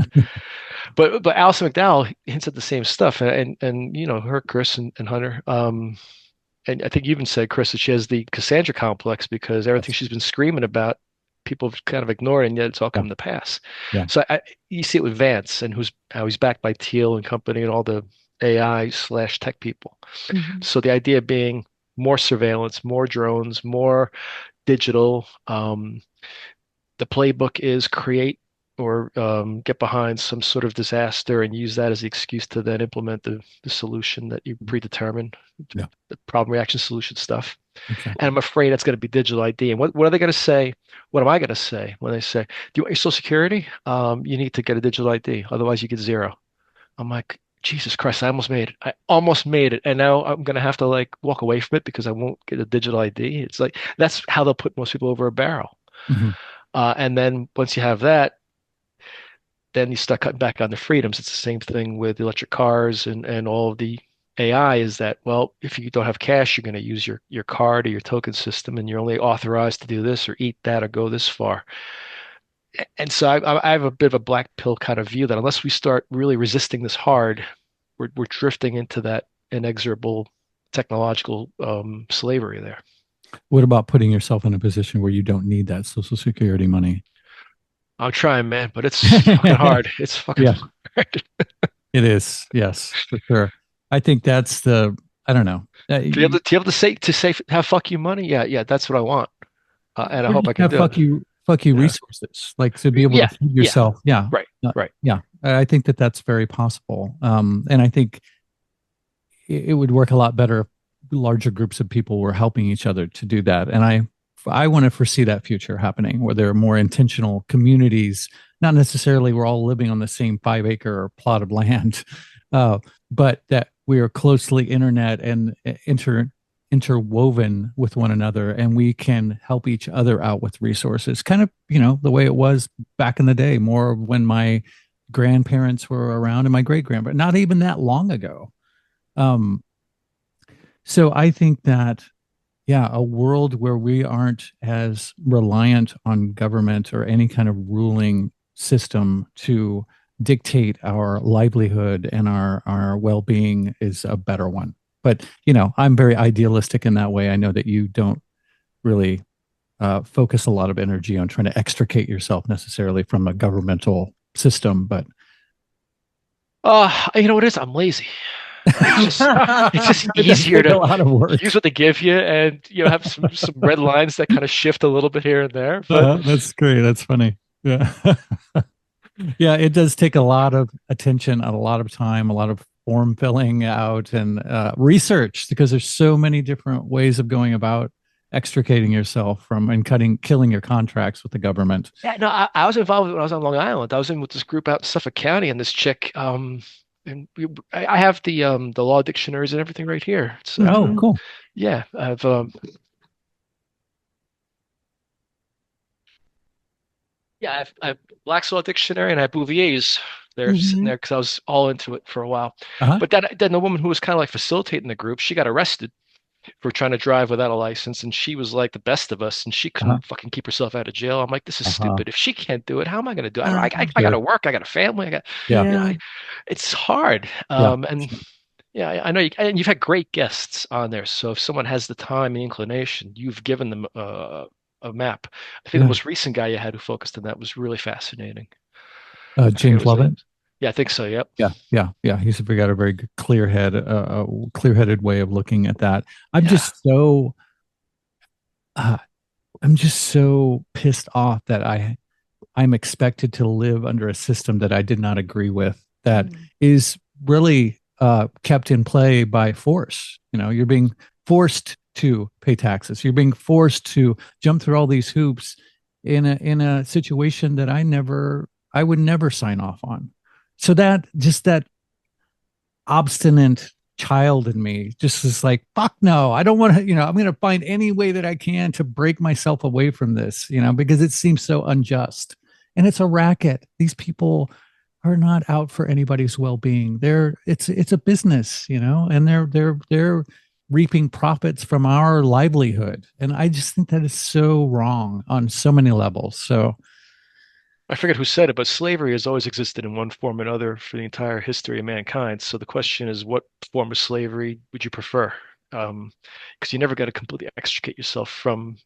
But Alison McDowell hints at the same stuff, and her, Chris and Hunter. And I think you even said, Chris, that she has the Cassandra complex because everything she's been screaming about, people have kind of ignored, and yet it's all come to pass. Yeah. So you see it with Vance and how he's backed by Thiel and company and all the AI/tech people. So the idea being more surveillance, more drones, more digital. The playbook is create or get behind some sort of disaster and use that as the excuse to then implement the solution that you predetermined, the problem reaction solution stuff. Exactly. And I'm afraid that's going to be digital ID. And what are they going to say? What am I going to say when they say, do you want your social security? You need to get a digital ID. Otherwise you get zero. I'm like, Jesus Christ, I almost made it. I almost made it. And now I'm going to have to like walk away from it because I won't get a digital ID. It's like, that's how they'll put most people over a barrel. And then once you have that, then you start cutting back on the freedoms. It's the same thing with electric cars and all of the AI is that, well, if you don't have cash, you're going to use your card or your token system, and you're only authorized to do this or eat that or go this far. And so I have a bit of a black pill kind of view that unless we start really resisting this hard, we're drifting into that inexorable technological slavery there. What about putting yourself in a position where you don't need that Social Security money? I'm trying, man, but it's fucking hard. It's fucking hard. It is. Yes, for sure. I think that's I don't know. To be able to say have fuck you money. Yeah. That's what I want. And I hope I can do fuck you resources, like to be able to feed yourself. Yeah. Right. Yeah. I think that's very possible. And I think it would work a lot better if larger groups of people were helping each other to do that. And I want to foresee that future happening where there are more intentional communities, not necessarily we're all living on the same 5-acre plot of land, but that we are closely internet and interwoven with one another, and we can help each other out with resources. Kind of, the way it was back in the day, more when my grandparents were around and my great-grandparents, not even that long ago. So I think that, a world where we aren't as reliant on government or any kind of ruling system to dictate our livelihood and our well-being is a better one. But, I'm very idealistic in that way. I know that you don't really focus a lot of energy on trying to extricate yourself necessarily from a governmental system, but. You know what it is? I'm lazy. It's just easier to a lot of work. Use what they give you and have some red lines that kind of shift a little bit here and there. But that's great. That's funny. Yeah. Yeah, it does take a lot of attention, a lot of time, a lot of form filling out and research, because there's so many different ways of going about extricating yourself from and killing your contracts with the government. Yeah, no, I was involved when I was on Long Island. I was in with this group out in Suffolk County, and this chick, and I have the law dictionaries and everything right here. Oh, cool. Yeah, I've I have Black's Law Dictionary and I have Bouvier's. They're sitting there because I was all into it for a while. But then the woman who was kind of like facilitating the group, she got arrested for trying to drive without a license, and she was like the best of us, and she couldn't fucking keep herself out of jail. I'm like, this is stupid. If she can't do it, how am I going to do it? I got to work. I got a family. It's hard. And yeah, I know and you've had great guests on there. So if someone has the time and the inclination, you've given them a map. I think the most recent guy you had who focused on that was really fascinating. James Lovett. Yeah, I think so. Yep. Yeah. He's got a very clear-headed way of looking at that. I'm just so pissed off that I'm expected to live under a system that I did not agree with, that is really kept in play by force. You're being forced to pay taxes. You're being forced to jump through all these hoops in a situation that I would never sign off on. So that obstinate child in me just is like, fuck no, I don't want to, I'm going to find any way that I can to break myself away from this, because it seems so unjust. And it's a racket. These people are not out for anybody's well-being. It's a business, and they're reaping profits from our livelihood. And I just think that is so wrong on so many levels. So I forget who said it, but slavery has always existed in one form or another for the entire history of mankind. So the question is, what form of slavery would you prefer? Because you never got to completely extricate yourself from,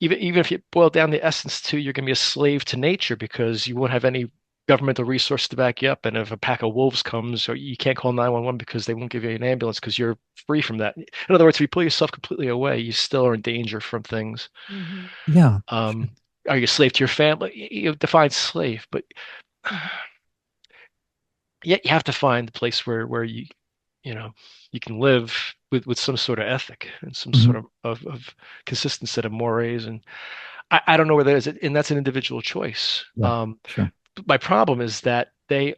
even if you boil down the essence to, you're going to be a slave to nature because you won't have any governmental resource to back you up. And if a pack of wolves comes, or you can't call 911 because they won't give you an ambulance because you're free from that. In other words, if you pull yourself completely away, you still are in danger from things. yeah. Are you a slave to your family? You define slave, but yet you have to find a place where you can live with some sort of ethic and some sort of consistent set of mores. And I don't know where that is, and that's an individual choice. Sure. My problem is that the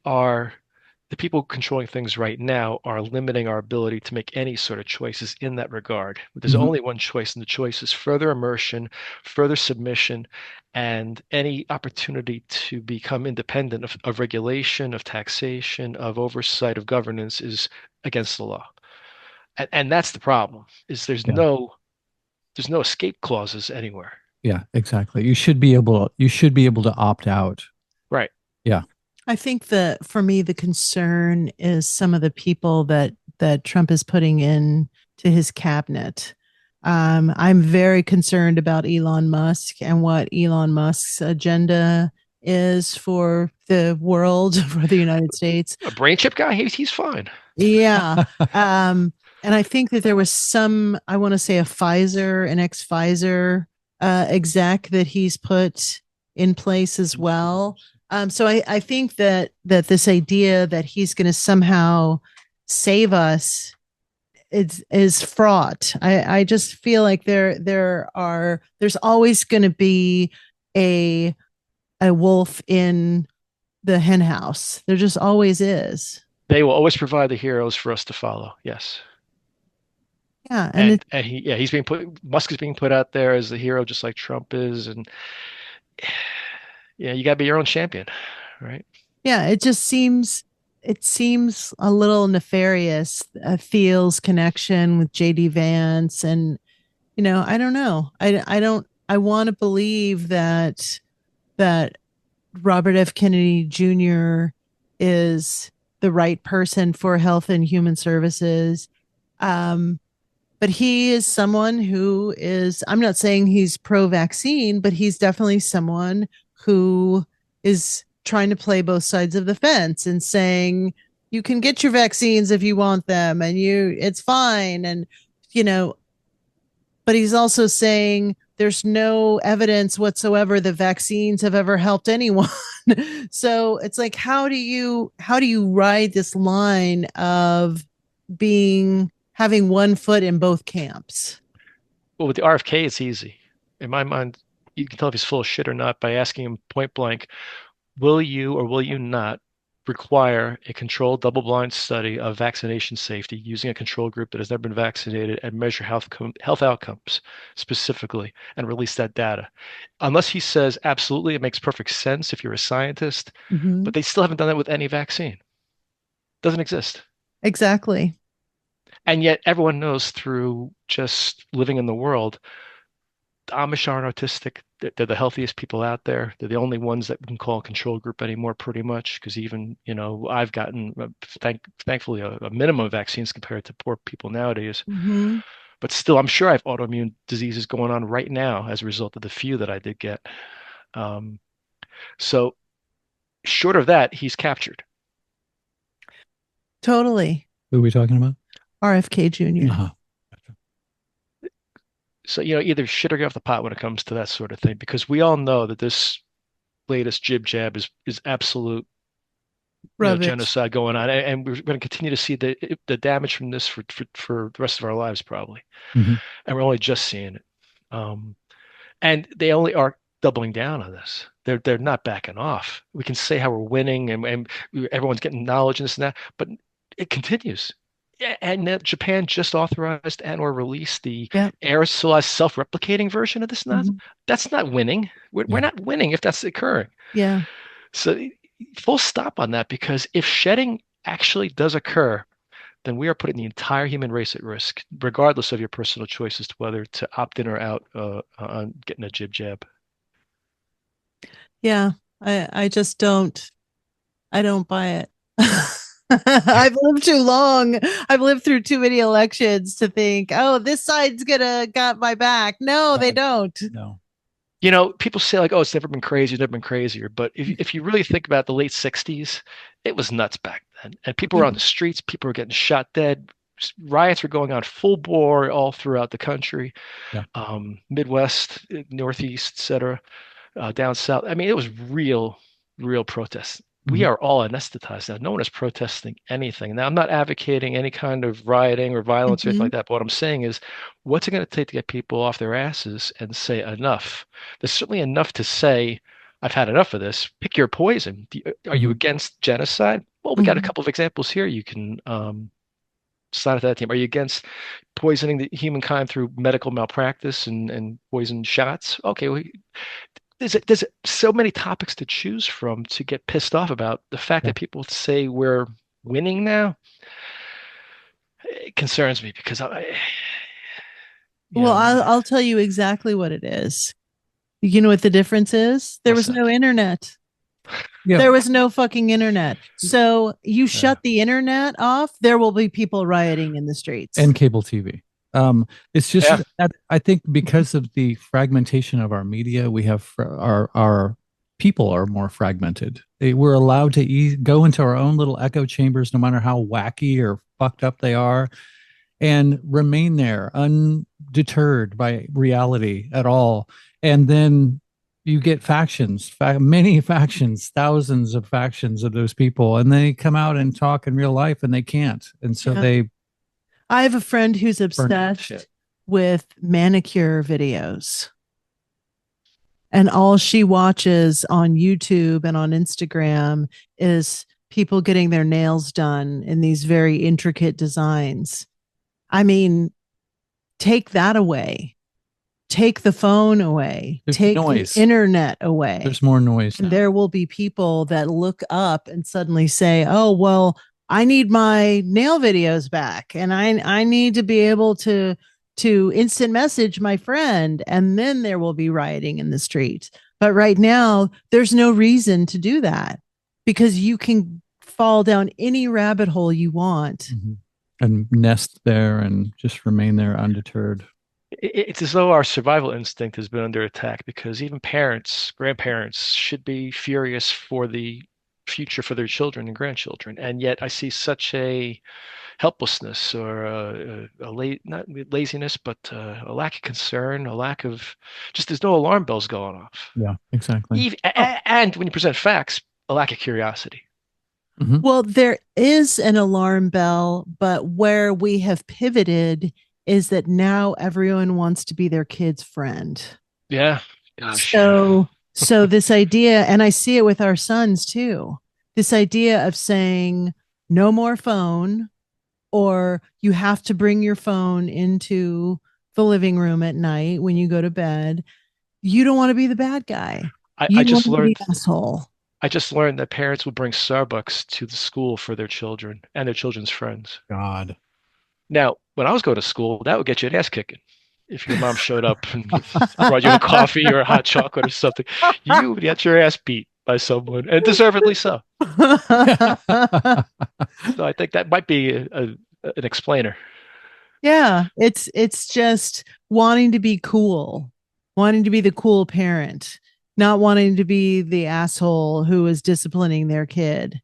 people controlling things right now are limiting our ability to make any sort of choices in that regard. There's only one choice, and the choice is further immersion, further submission, and any opportunity to become independent of regulation, of taxation, of oversight, of governance is against the law. And that's the problem, is there's no escape clauses anywhere. Yeah, exactly. You should be able to opt out. Right. Yeah. I think that for me, the concern is some of the people that Trump is putting in to his cabinet. I'm very concerned about Elon Musk and what Elon Musk's agenda is for the world, for the United States. A brain chip guy, he's fine. Yeah. And I think that there was some, I want to say an ex-Pfizer exec that he's put in place as well. So I think that this idea that he's going to somehow save us is fraught. I just feel like there's always going to be a wolf in the hen house. There just always is. They will always provide the heroes for us to follow. Yes. Yeah, Musk is being put out there as the hero, just like Trump is, and you got to be your own champion, right? Yeah, it seems a little nefarious. Thiel's connection with JD Vance, and I don't know. I want to believe that Robert F. Kennedy Jr. is the right person for health and human services. But he is someone who is, I'm not saying he's pro-vaccine, but he's definitely someone who is trying to play both sides of the fence and saying, you can get your vaccines if you want them and it's fine. And, but he's also saying there's no evidence whatsoever that vaccines have ever helped anyone. So it's like, how do you ride this line of having one foot in both camps? Well, with the RFK, it's easy. In my mind, you can tell if he's full of shit or not by asking him point blank, will you or will you not require a controlled double-blind study of vaccination safety using a control group that has never been vaccinated and measure health outcomes specifically and release that data? Unless he says, absolutely, it makes perfect sense if you're a scientist, but they still haven't done that with any vaccine. Doesn't exist. Exactly. And yet everyone knows through just living in the world, the Amish aren't autistic. They're the healthiest people out there. They're the only ones that we can call a control group anymore, pretty much, because even, I've gotten, thankfully, a minimum of vaccines compared to poor people nowadays. But still, I'm sure I have autoimmune diseases going on right now as a result of the few that I did get. So short of that, he's captured. Totally. Who are we talking about? RFK Jr. So, either shit or get off the pot when it comes to that sort of thing, because we all know that this latest jib jab is absolute genocide going on, and we're going to continue to see the damage from this for the rest of our lives probably, and we're only just seeing it. And they only are doubling down on this. They're not backing off. We can say how we're winning and everyone's getting knowledge and this and that, but it continues. And Japan just authorized and/or released the aerosolized self-replicating version of this nonsense. That's not winning. We're not winning if that's occurring. Yeah. So full stop on that, because if shedding actually does occur, then we are putting the entire human race at risk, regardless of your personal choices to whether to opt in or out on getting a jib jab. Yeah, I just don't. I don't buy it. I've lived too long. I've lived through too many elections to think, oh, this side's gonna got my back. No, they don't. No. You know, people say like, oh, it's never been crazy, never been crazier. But if you really think about the late 60s, it was nuts back then. And people were on the streets, people were getting shot dead. Riots were going on full bore all throughout the country. Yeah. Midwest, Northeast, etc., down south. I mean, it was real protests. We are all anesthetized now. No one is protesting anything. Now, I'm not advocating any kind of rioting or violence or anything like that. But what I'm saying is, what's it going to take to get people off their asses and say enough? There's certainly enough to say, I've had enough of this. Pick your poison. Are you against genocide? Well, we got a couple of examples here. You can sign up to that team. Are you against poisoning the humankind through medical malpractice and poison shots? Okay, well, there's so many topics to choose from to get pissed off about. The fact that people say we're winning now, it concerns me because Well, I'll tell you exactly what it is. You know what the difference is? There was no internet. Yeah. There was no fucking internet. So you shut the internet off, there will be people rioting in the streets. And cable TV. It's just that I think because of the fragmentation of our media, we have our people are more fragmented. We're allowed to go into our own little echo chambers, no matter how wacky or fucked up they are, and remain there undeterred by reality at all. And then you get factions, many factions, thousands of factions of those people, and they come out and talk in real life, and they can't. And so I have a friend who's obsessed with manicure videos. And all she watches on YouTube and on Instagram is people getting their nails done in these very intricate designs. I mean, take that away. Take the phone away. Take the internet away. There's more noise. And there will be people that look up and suddenly say, oh, well, I need my nail videos back, and I need to be able to instant message my friend, and then there will be rioting in the street. But right now, there's no reason to do that because you can fall down any rabbit hole you want and nest there and just remain there undeterred. It's as though our survival instinct has been under attack because even parents, grandparents should be furious for the future for their children and grandchildren, and yet I see such a helplessness or not laziness, but a lack of concern, a lack of just there's no alarm bells going off. Yeah, exactly. And when you present facts, a lack of curiosity. Well, there is an alarm bell, but where we have pivoted is that now everyone wants to be their kid's friend. Yeah. Gosh. So this idea, and I see it with our sons too, this idea of saying no more phone, or you have to bring your phone into the living room at night when you go to bed. You don't want to be the bad guy. I just learned the asshole. I just learned that parents will bring Starbucks to the school for their children and their children's friends. God. Now, when I was going to school, that would get you an ass kicking. If your mom showed up and brought you a coffee or a hot chocolate or something, you would get your ass beat by someone, and deservedly so. So I think that might be an explainer. Yeah, it's just wanting to be cool, wanting to be the cool parent, not wanting to be the asshole who is disciplining their kid.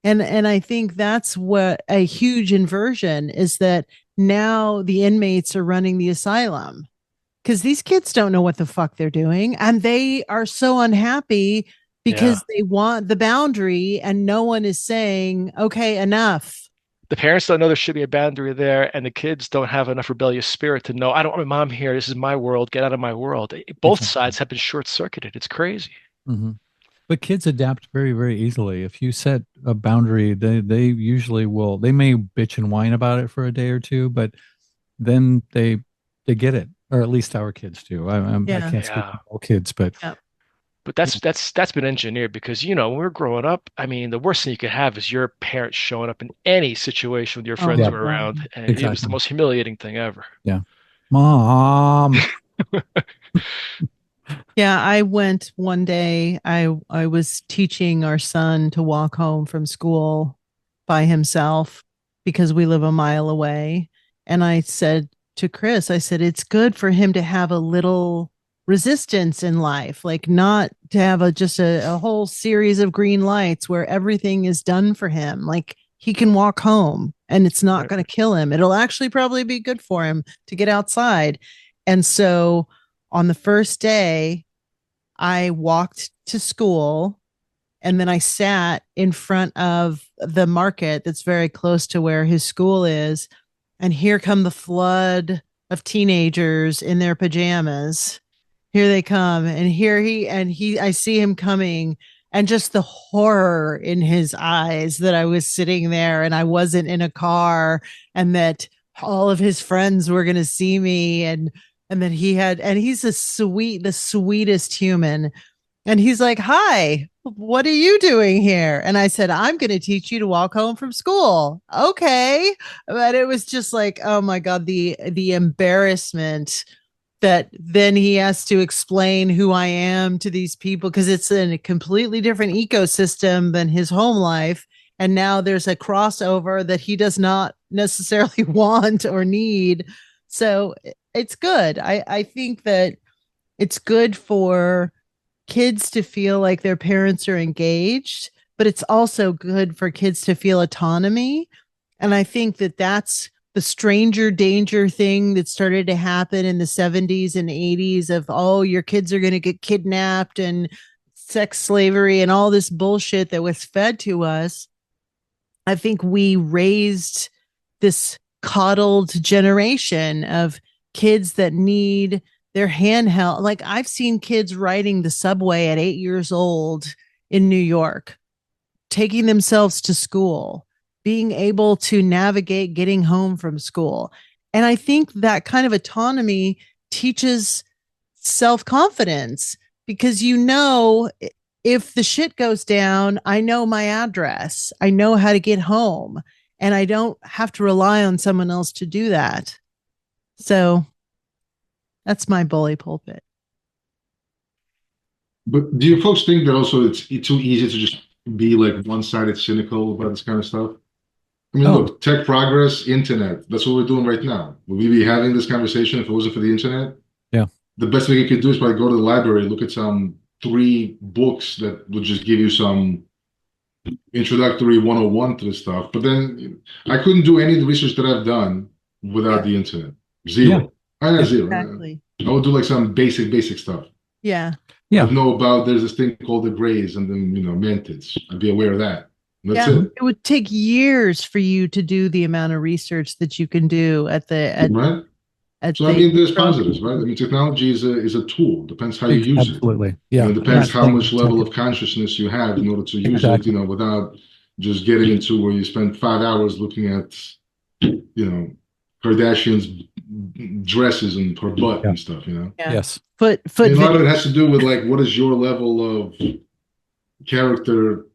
And I think that's what a huge inversion is, that now the inmates are running the asylum because these kids don't know what the fuck they're doing. And they are so unhappy because they want the boundary and no one is saying, okay, enough. The parents don't know there should be a boundary there, and the kids don't have enough rebellious spirit to know, I don't want my mom here. This is my world. Get out of my world. Both sides have been short-circuited. It's crazy. But kids adapt very, very easily. If you set a boundary, they usually will. They may bitch and whine about it for a day or two, but then they get it, or at least our kids do. I can't speak for all kids, but But that's been engineered because, when we're growing up, I mean, the worst thing you could have is your parents showing up in any situation with your friends yeah. were around, and it was the Exactly. most humiliating thing ever. Yeah. Mom. Yeah, I went one day. I was teaching our son to walk home from school by himself because we live a mile away. And I said to Chris, I said, it's good for him to have a little resistance in life, like not to have a whole series of green lights where everything is done for him. Like he can walk home and it's not going to kill him. It'll actually probably be good for him to get outside. And so on the first day, I walked to school and then I sat in front of the market that's very close to where his school is. And here come the flood of teenagers in their pajamas. Here they come. And I see him coming and just the horror in his eyes that I was sitting there and I wasn't in a car and that all of his friends were going to see me and then he's the sweetest human. And he's like, hi, what are you doing here? And I said, I'm going to teach you to walk home from school. Okay. But it was just like, oh my God, the embarrassment that then he has to explain who I am to these people because it's in a completely different ecosystem than his home life. And now there's a crossover that he does not necessarily want or need. So it's good. I think that it's good for kids to feel like their parents are engaged, but it's also good for kids to feel autonomy. And I think that that's the stranger danger thing that started to happen in the 70s and 80s of, oh, your kids are going to get kidnapped and sex slavery and all this bullshit that was fed to us. I think we raised this coddled generation of kids that need their handheld. Like I've seen kids riding the subway at 8 years old in New York, taking themselves to school, being able to navigate getting home from school. And I think that kind of autonomy teaches self-confidence because if the shit goes down, I know my address. I know how to get home and I don't have to rely on someone else to do that. So that's my bully pulpit. But do you folks think that also it's too easy to just be like one-sided cynical about this kind of stuff? I mean, look, tech progress, internet, that's what we're doing right now. Would we be having this conversation if it wasn't for the internet? Yeah. The best thing you could do is probably go to the library, look at some 3 books that would just give you some introductory 101 to this stuff. But then I couldn't do any of the research that I've done without the internet. Zero. Zero. Exactly. I would do like some basic stuff. Yeah. Yeah. I'd know about there's this thing called the grays and then mantids. I'd be aware of that. That's it. It would take years for you to do the amount of research that you can do at right. So I mean, there's positives, right? I mean, technology is a tool. Depends how you use it. Absolutely. Yeah. It depends how much level of consciousness you have in order to use it, without just getting into where you spend 5 hours looking at, Kardashian's dresses and her butt and stuff, Yeah. Yes. Foot. A lot of it has to do with like, what is your level of character,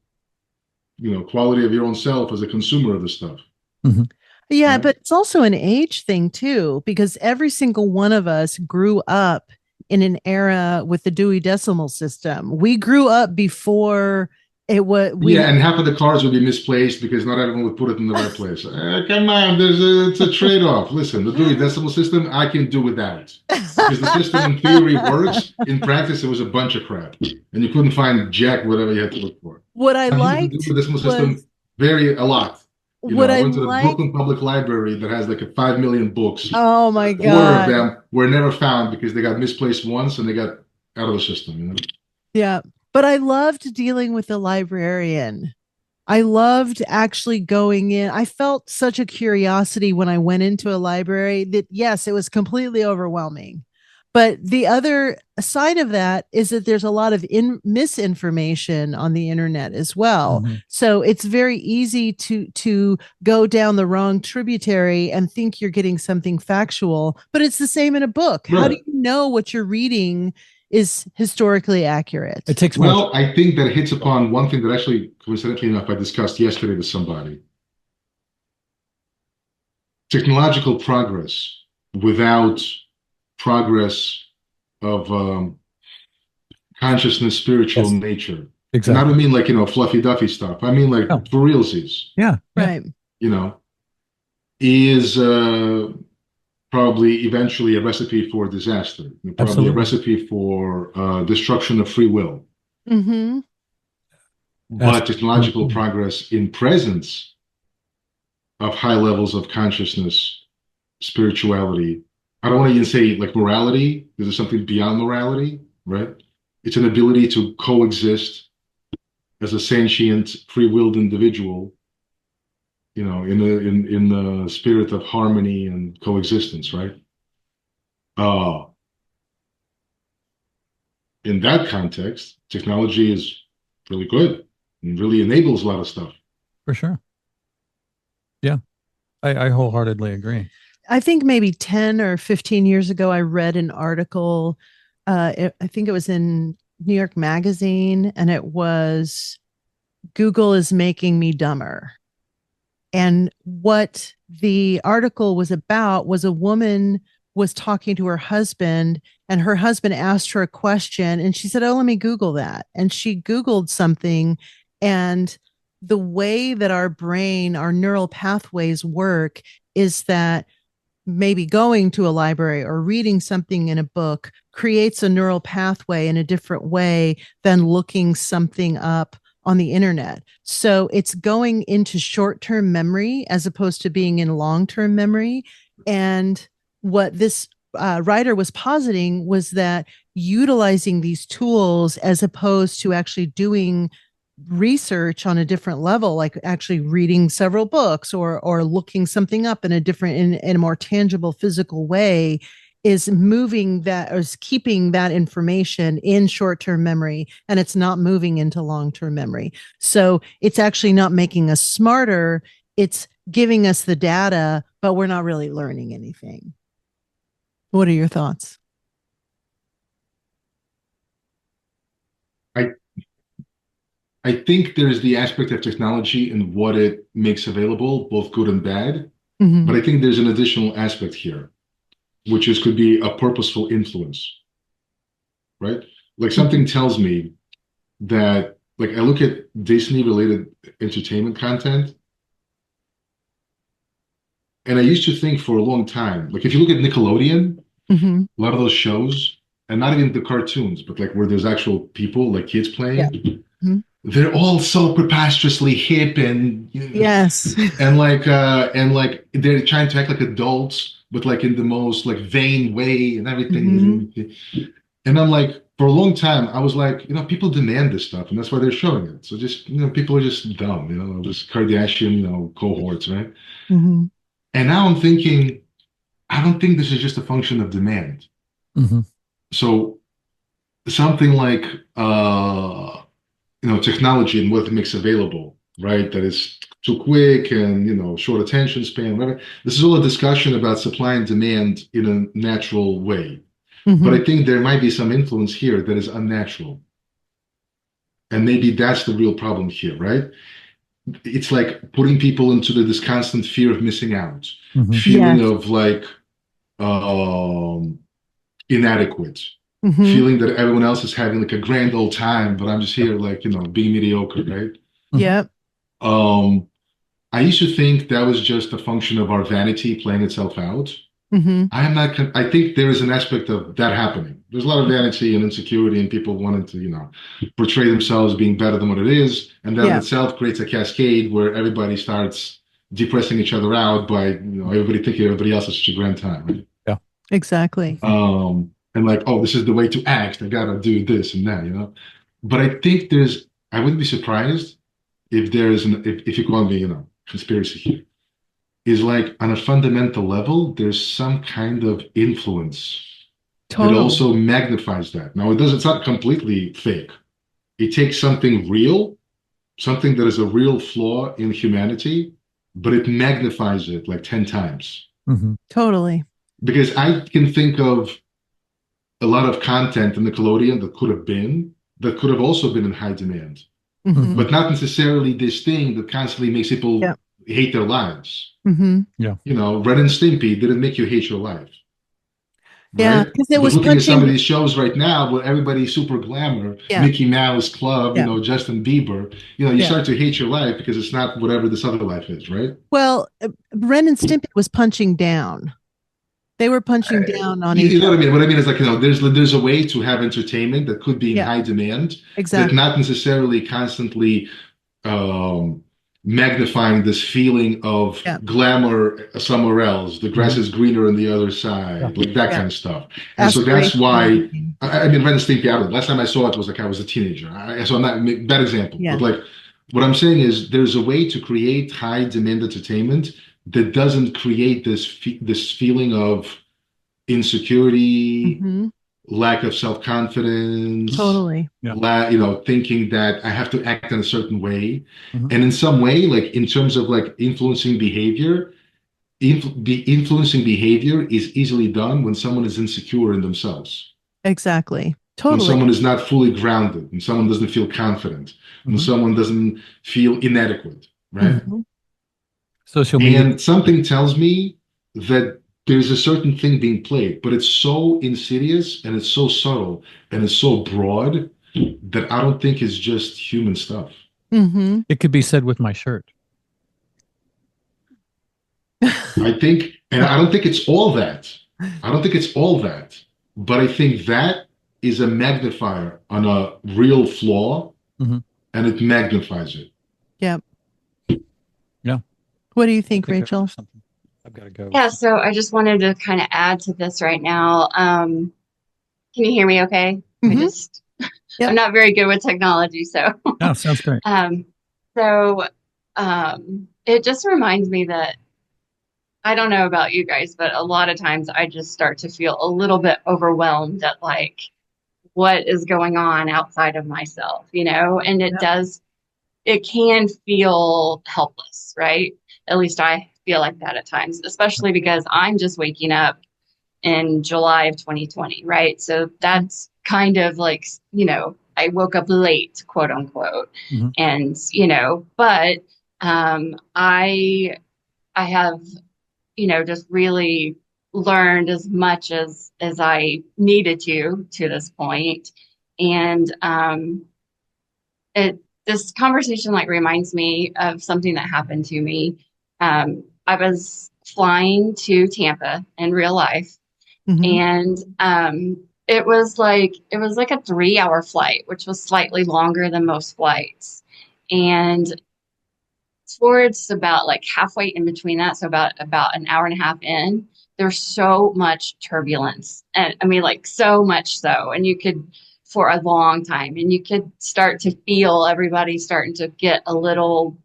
quality of your own self as a consumer of this stuff. Mm-hmm. Yeah, but it's also an age thing too, because every single one of us grew up in an era with the Dewey Decimal System. We grew up before it was. And half of the cards would be misplaced because not everyone would put it in the right place. Come on, it's a trade-off. Listen, the Dewey Decimal System, I can do without. Because the system in theory works. In practice, it was a bunch of crap. And you couldn't find jack whatever you had to look for. What I liked the Dewey Decimal System a lot. I went to the Brooklyn Public Library that has like 5 million books. Oh my God. 4 of them were never found because they got misplaced once and they got out of the system. Yeah. But I loved dealing with the librarian. I loved actually going in. I felt such a curiosity when I went into a library that, yes, it was completely overwhelming. But the other side of that is that there's a lot of misinformation on the internet as well. Mm-hmm. So it's very easy to go down the wrong tributary and think you're getting something factual, but it's the same in a book. Right. How do you know what you're reading is historically accurate. It takes Well, I think that hits upon one thing that actually, coincidentally enough, I discussed yesterday with somebody. Technological progress without progress of consciousness, spiritual nature. Exactly. And I don't mean like, fluffy duffy stuff. I mean like for realsies, Yeah. Right. Is probably eventually a recipe for disaster, probably Absolutely. a recipe for destruction of free will. Mm-hmm. But technological progress in presence of high levels of consciousness, spirituality. I don't want to even say like morality, because there's something beyond morality, right? It's an ability to coexist as a sentient, free-willed individual, in the spirit of harmony and coexistence, right? In that context, technology is really good and really enables a lot of stuff. For sure. Yeah, I wholeheartedly agree. I think maybe 10 or 15 years ago, I read an article. I think it was in New York Magazine, and it was Google is making me dumber. And what the article was about was a woman was talking to her husband, and her husband asked her a question, and she said, "Oh, let me Google that." And she Googled something, and the way that our brain, our neural pathways work is that maybe going to a library or reading something in a book creates a neural pathway in a different way than looking something up on the internet. So it's going into short-term memory as opposed to being in long-term memory. And what this writer was positing was that utilizing these tools as opposed to actually doing research on a different level, like actually reading several books or looking something up in a different in a more tangible physical way, is moving that or is keeping that information in short-term memory, and it's not moving into long-term memory. So it's actually not making us smarter, it's giving us the data, but we're not really learning anything. What are your thoughts? I think there's the aspect of technology and what it makes available, both good and bad. Mm-hmm. But I think there's an additional aspect here, which could be a purposeful influence, right? Like something tells me that, like I look at Disney-related entertainment content, and I used to think for a long time, like if you look at Nickelodeon, mm-hmm. a lot of those shows, and not even the cartoons, but like where there's actual people, like kids playing, mm-hmm. they're all so preposterously hip and yes, and like they're trying to act like adults, but like in the most like vain way and everything. Mm-hmm. And I'm like, for a long time, I was like, people demand this stuff, and that's why they're showing it. So just people are just dumb, this Kardashian cohorts, right? Mm-hmm. And now I'm thinking, I don't think this is just a function of demand. Mm-hmm. So something like technology and what it makes available, right? That is too quick and short attention span, whatever. This is all a discussion about supply and demand in a natural way. Mm-hmm. But I think there might be some influence here that is unnatural. And maybe that's the real problem here, right? It's like putting people into this constant fear of missing out, mm-hmm. feeling of like inadequate. Mm-hmm. Feeling that everyone else is having like a grand old time, but I'm just here like, being mediocre, right? Yep. I used to think that was just a function of our vanity playing itself out. Mm-hmm. I think there is an aspect of that happening. There's a lot of vanity and insecurity and people wanting to, portray themselves being better than what it is. And that in itself creates a cascade where everybody starts depressing each other out by, everybody thinking everybody else has such a grand time, right? Yeah, exactly. And like, oh, this is the way to act. I gotta do this and that, But I think I wouldn't be surprised if if you call me, conspiracy here, is like on a fundamental level, there's some kind of influence that also magnifies that. Now, it's not completely fake. It takes something real, something that is a real flaw in humanity, but it magnifies it like 10 times. Mm-hmm. Totally. Because I can think of a lot of content in Nickelodeon that could have also been in high demand, but not necessarily this thing that constantly makes people hate their lives. Yeah. You know, Ren and Stimpy didn't make you hate your life. Yeah, Right? because it But was looking at some of punching. these shows right now where everybody's super glamour, Yeah. Mickey Mouse Club, Yeah. you know, Justin Bieber, you know, you Yeah. start to hate your life because it's not whatever this other life is, right? Well, Ren and Stimpy was punching down. They were punching down on each You know what I other. mean? What I mean is like, you know, there's a way to have entertainment that could be in high demand, Exactly. that not necessarily constantly magnifying this feeling of glamour somewhere else. The grass is greener on the other side, like that kind of stuff. And so that's why, I mean, Ren and Stimpy, I don't know, last time I saw it was like I was a teenager. So I'm not, bad example. Yeah. But like, what I'm saying is there's a way to create high demand entertainment that doesn't create this feeling of insecurity, lack of self-confidence, Totally. you know, thinking that I have to act in a certain way. And in some way, like in terms of like influencing behavior, the influencing behavior is easily done when someone is insecure in themselves. Exactly. When Totally. someone is not fully grounded, when someone doesn't feel confident, when someone doesn't feel inadequate, right? Social media. And something tells me that there's a certain thing being played, but it's so insidious and it's so subtle and it's so broad that I don't think it's just human stuff. It could be said with my shirt. I think, and I don't think it's all that. I don't think it's all that, but I think that is a magnifier on a real flaw, and it magnifies it. Yep. Yeah. What do you think, Rachel? I've got to go. Yeah, so I just wanted to kind of add to this right now. Can you hear me okay? I'm not very good with technology, so. No, sounds great. It just reminds me that, I don't know about you guys, but a lot of times I just start to feel a little bit overwhelmed at like what is going on outside of myself, you know, and it can feel helpless, right? At least I feel like that at times, especially because I'm just waking up in July of 2020, right? So that's kind of like, you know, I woke up late, quote unquote. And, you know, but I have, you know, just really learned as much as I needed to this point. And this conversation like reminds me of something that happened to me. I was flying to Tampa in real life, and it was like a 3-hour flight, which was slightly longer than most flights. And towards about like halfway in between that, so about an hour and a half in, there's so much turbulence, and I mean like so much so, and you could for a long time, and you could start to feel everybody starting to get a little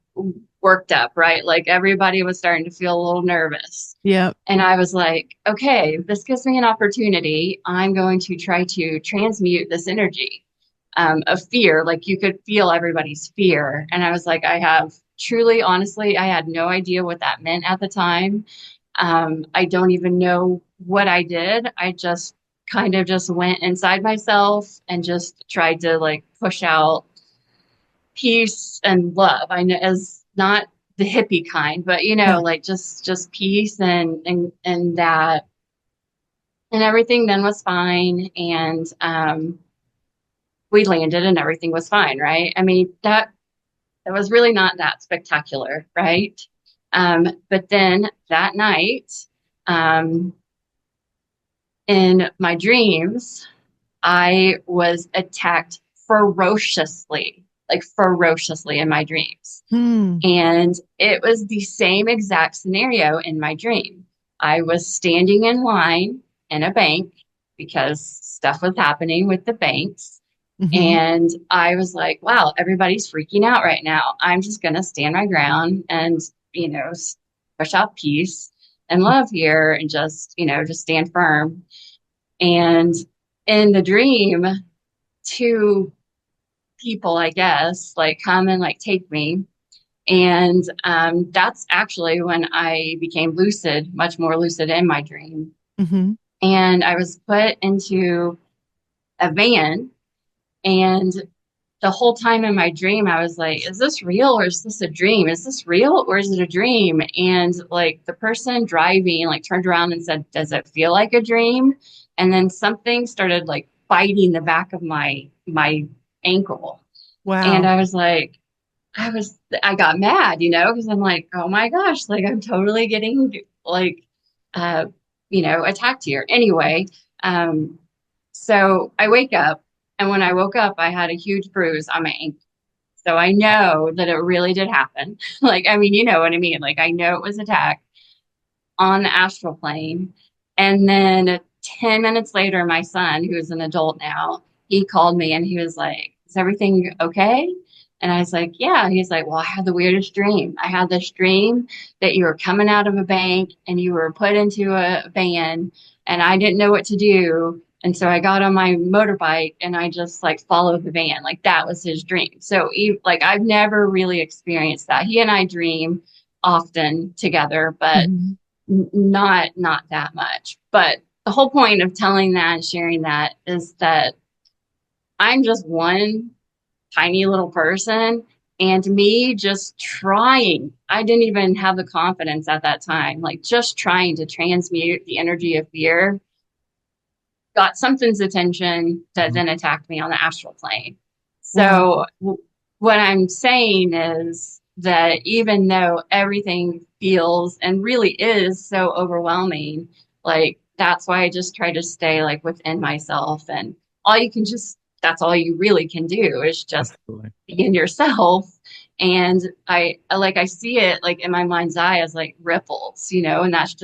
worked up, right? Like everybody was starting to feel a little nervous. Yeah. And I was like, okay, this gives me an opportunity. I'm going to try to transmute this energy of fear. Like you could feel everybody's fear. And I was like, I have truly, honestly, I had no idea what that meant at the time. I don't even know what I did. I just kind of just went inside myself and just tried to like push out peace and love. I know as not the hippie kind, but you know, like just peace and that, and everything then was fine. And we landed and everything was fine, right? I mean, that was really not that spectacular, right? But then that night, in my dreams, I was attacked ferociously in my dreams. And it was the same exact scenario in my dream. I was standing in line in a bank because stuff was happening with the banks. And I was like, wow, everybody's freaking out right now. I'm just going to stand my ground and, you know, push out peace and love here and just, you know, just stand firm. And in the dream, two people, I guess, like come and like take me. And that's actually when I became lucid, much more lucid in my dream. and I was put into a van. And the whole time in my dream, I was like, is this real or is this a dream? Is this real or is it a dream? And like the person driving like turned around and said, does it feel like a dream? And then something started like biting the back of my ankle. Wow. And I was like, I got mad, you know, because I'm like, oh my gosh, like I'm totally getting like, attacked here. Anyway, so I wake up, and when I woke up, I had a huge bruise on my ankle. So I know that it really did happen. Like, I mean, you know what I mean? Like, I know it was attacked on the astral plane. And then 10 minutes later, my son, who's an adult now, he called me and he was like, is everything okay? And I was like, yeah. He's like, well, I had the weirdest dream. I had this dream that you were coming out of a bank and you were put into a van and I didn't know what to do. And so I got on my motorbike and I just like followed the van. Like that was his dream. So like I've never really experienced that. He and I dream often together, but not that much. But the whole point of telling that and sharing that is that I'm just one tiny little person, and me just trying, I didn't even have the confidence at that time, like just trying to transmute the energy of fear, got something's attention that then attacked me on the astral plane. So what I'm saying is that even though everything feels and really is so overwhelming, like that's why I just try to stay like within myself, and that's all you really can do is just be in yourself. And I see it like in my mind's eye as like ripples, you know, and that's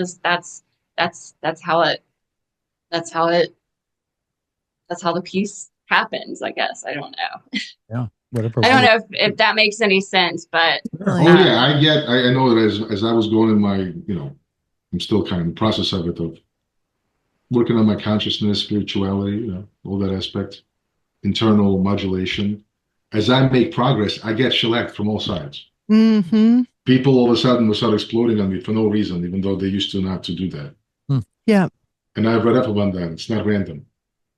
how the peace happens, I guess. I don't know. Yeah. Whatever. I don't know if that makes any sense, but yeah, I know that as I was going in my, I'm still kind of in the process of it, of working on my consciousness, spirituality, all that aspect, internal modulation. As I make progress, I get shellacked from all sides. Mm-hmm. People all of a sudden will start exploding on me for no reason, even though they used to not to do that. Yeah. And I've read up about that. It's not random.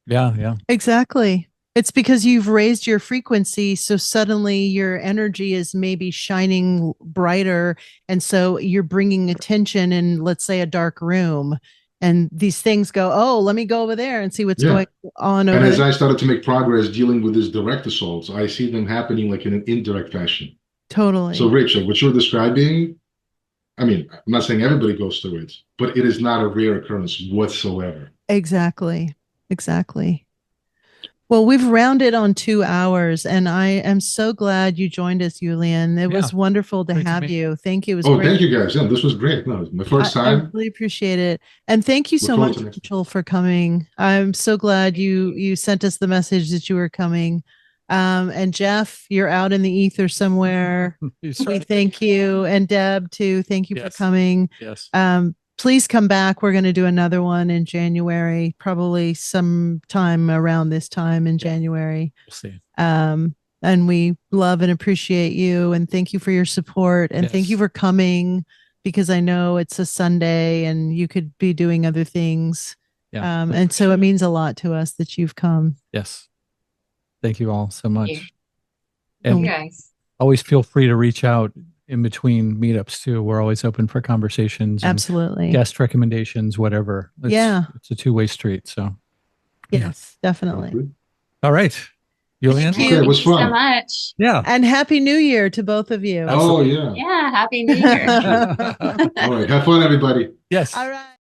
Yeah. Exactly. It's because you've raised your frequency, so suddenly your energy is maybe shining brighter, and so you're bringing attention in, let's say, a dark room, and these things go, oh, let me go over there and see what's going on over there. And as there. I started to make progress dealing with these direct assaults, I see them happening like in an indirect fashion. Totally. So, Richard, what you're describing, I mean, I'm not saying everybody goes through it, but it is not a rare occurrence whatsoever. Exactly. Well, we've rounded on 2 hours, and I am so glad you joined us, Julian. It was wonderful to have you. Thank you. It was great. Thank you, guys. Yeah, this was great. No, my first time. I really appreciate it. And thank you so much, Rachel, for coming. I'm so glad you sent us the message that you were coming. And Jeff, you're out in the ether somewhere. We thank you. And Deb, too. Thank you for coming. Yes. Please come back. We're going to do another one in January, probably sometime around this time in January. We'll see. And we love and appreciate you, and thank you for your support, and thank you for coming, because I know it's a Sunday and you could be doing other things. And so it means a lot to us that you've come. Yes. Thank you all so much. Thank you. And guys. Always feel free to reach out in between meetups too. We're always open for conversations. Absolutely. Guest recommendations, whatever. It's a two-way street. So yes, definitely. All right. Julian. Thank you so much. Yeah. And Happy New Year to both of you. Oh, yeah. Yeah. Happy New Year. All right. Have fun, everybody. Yes. All right.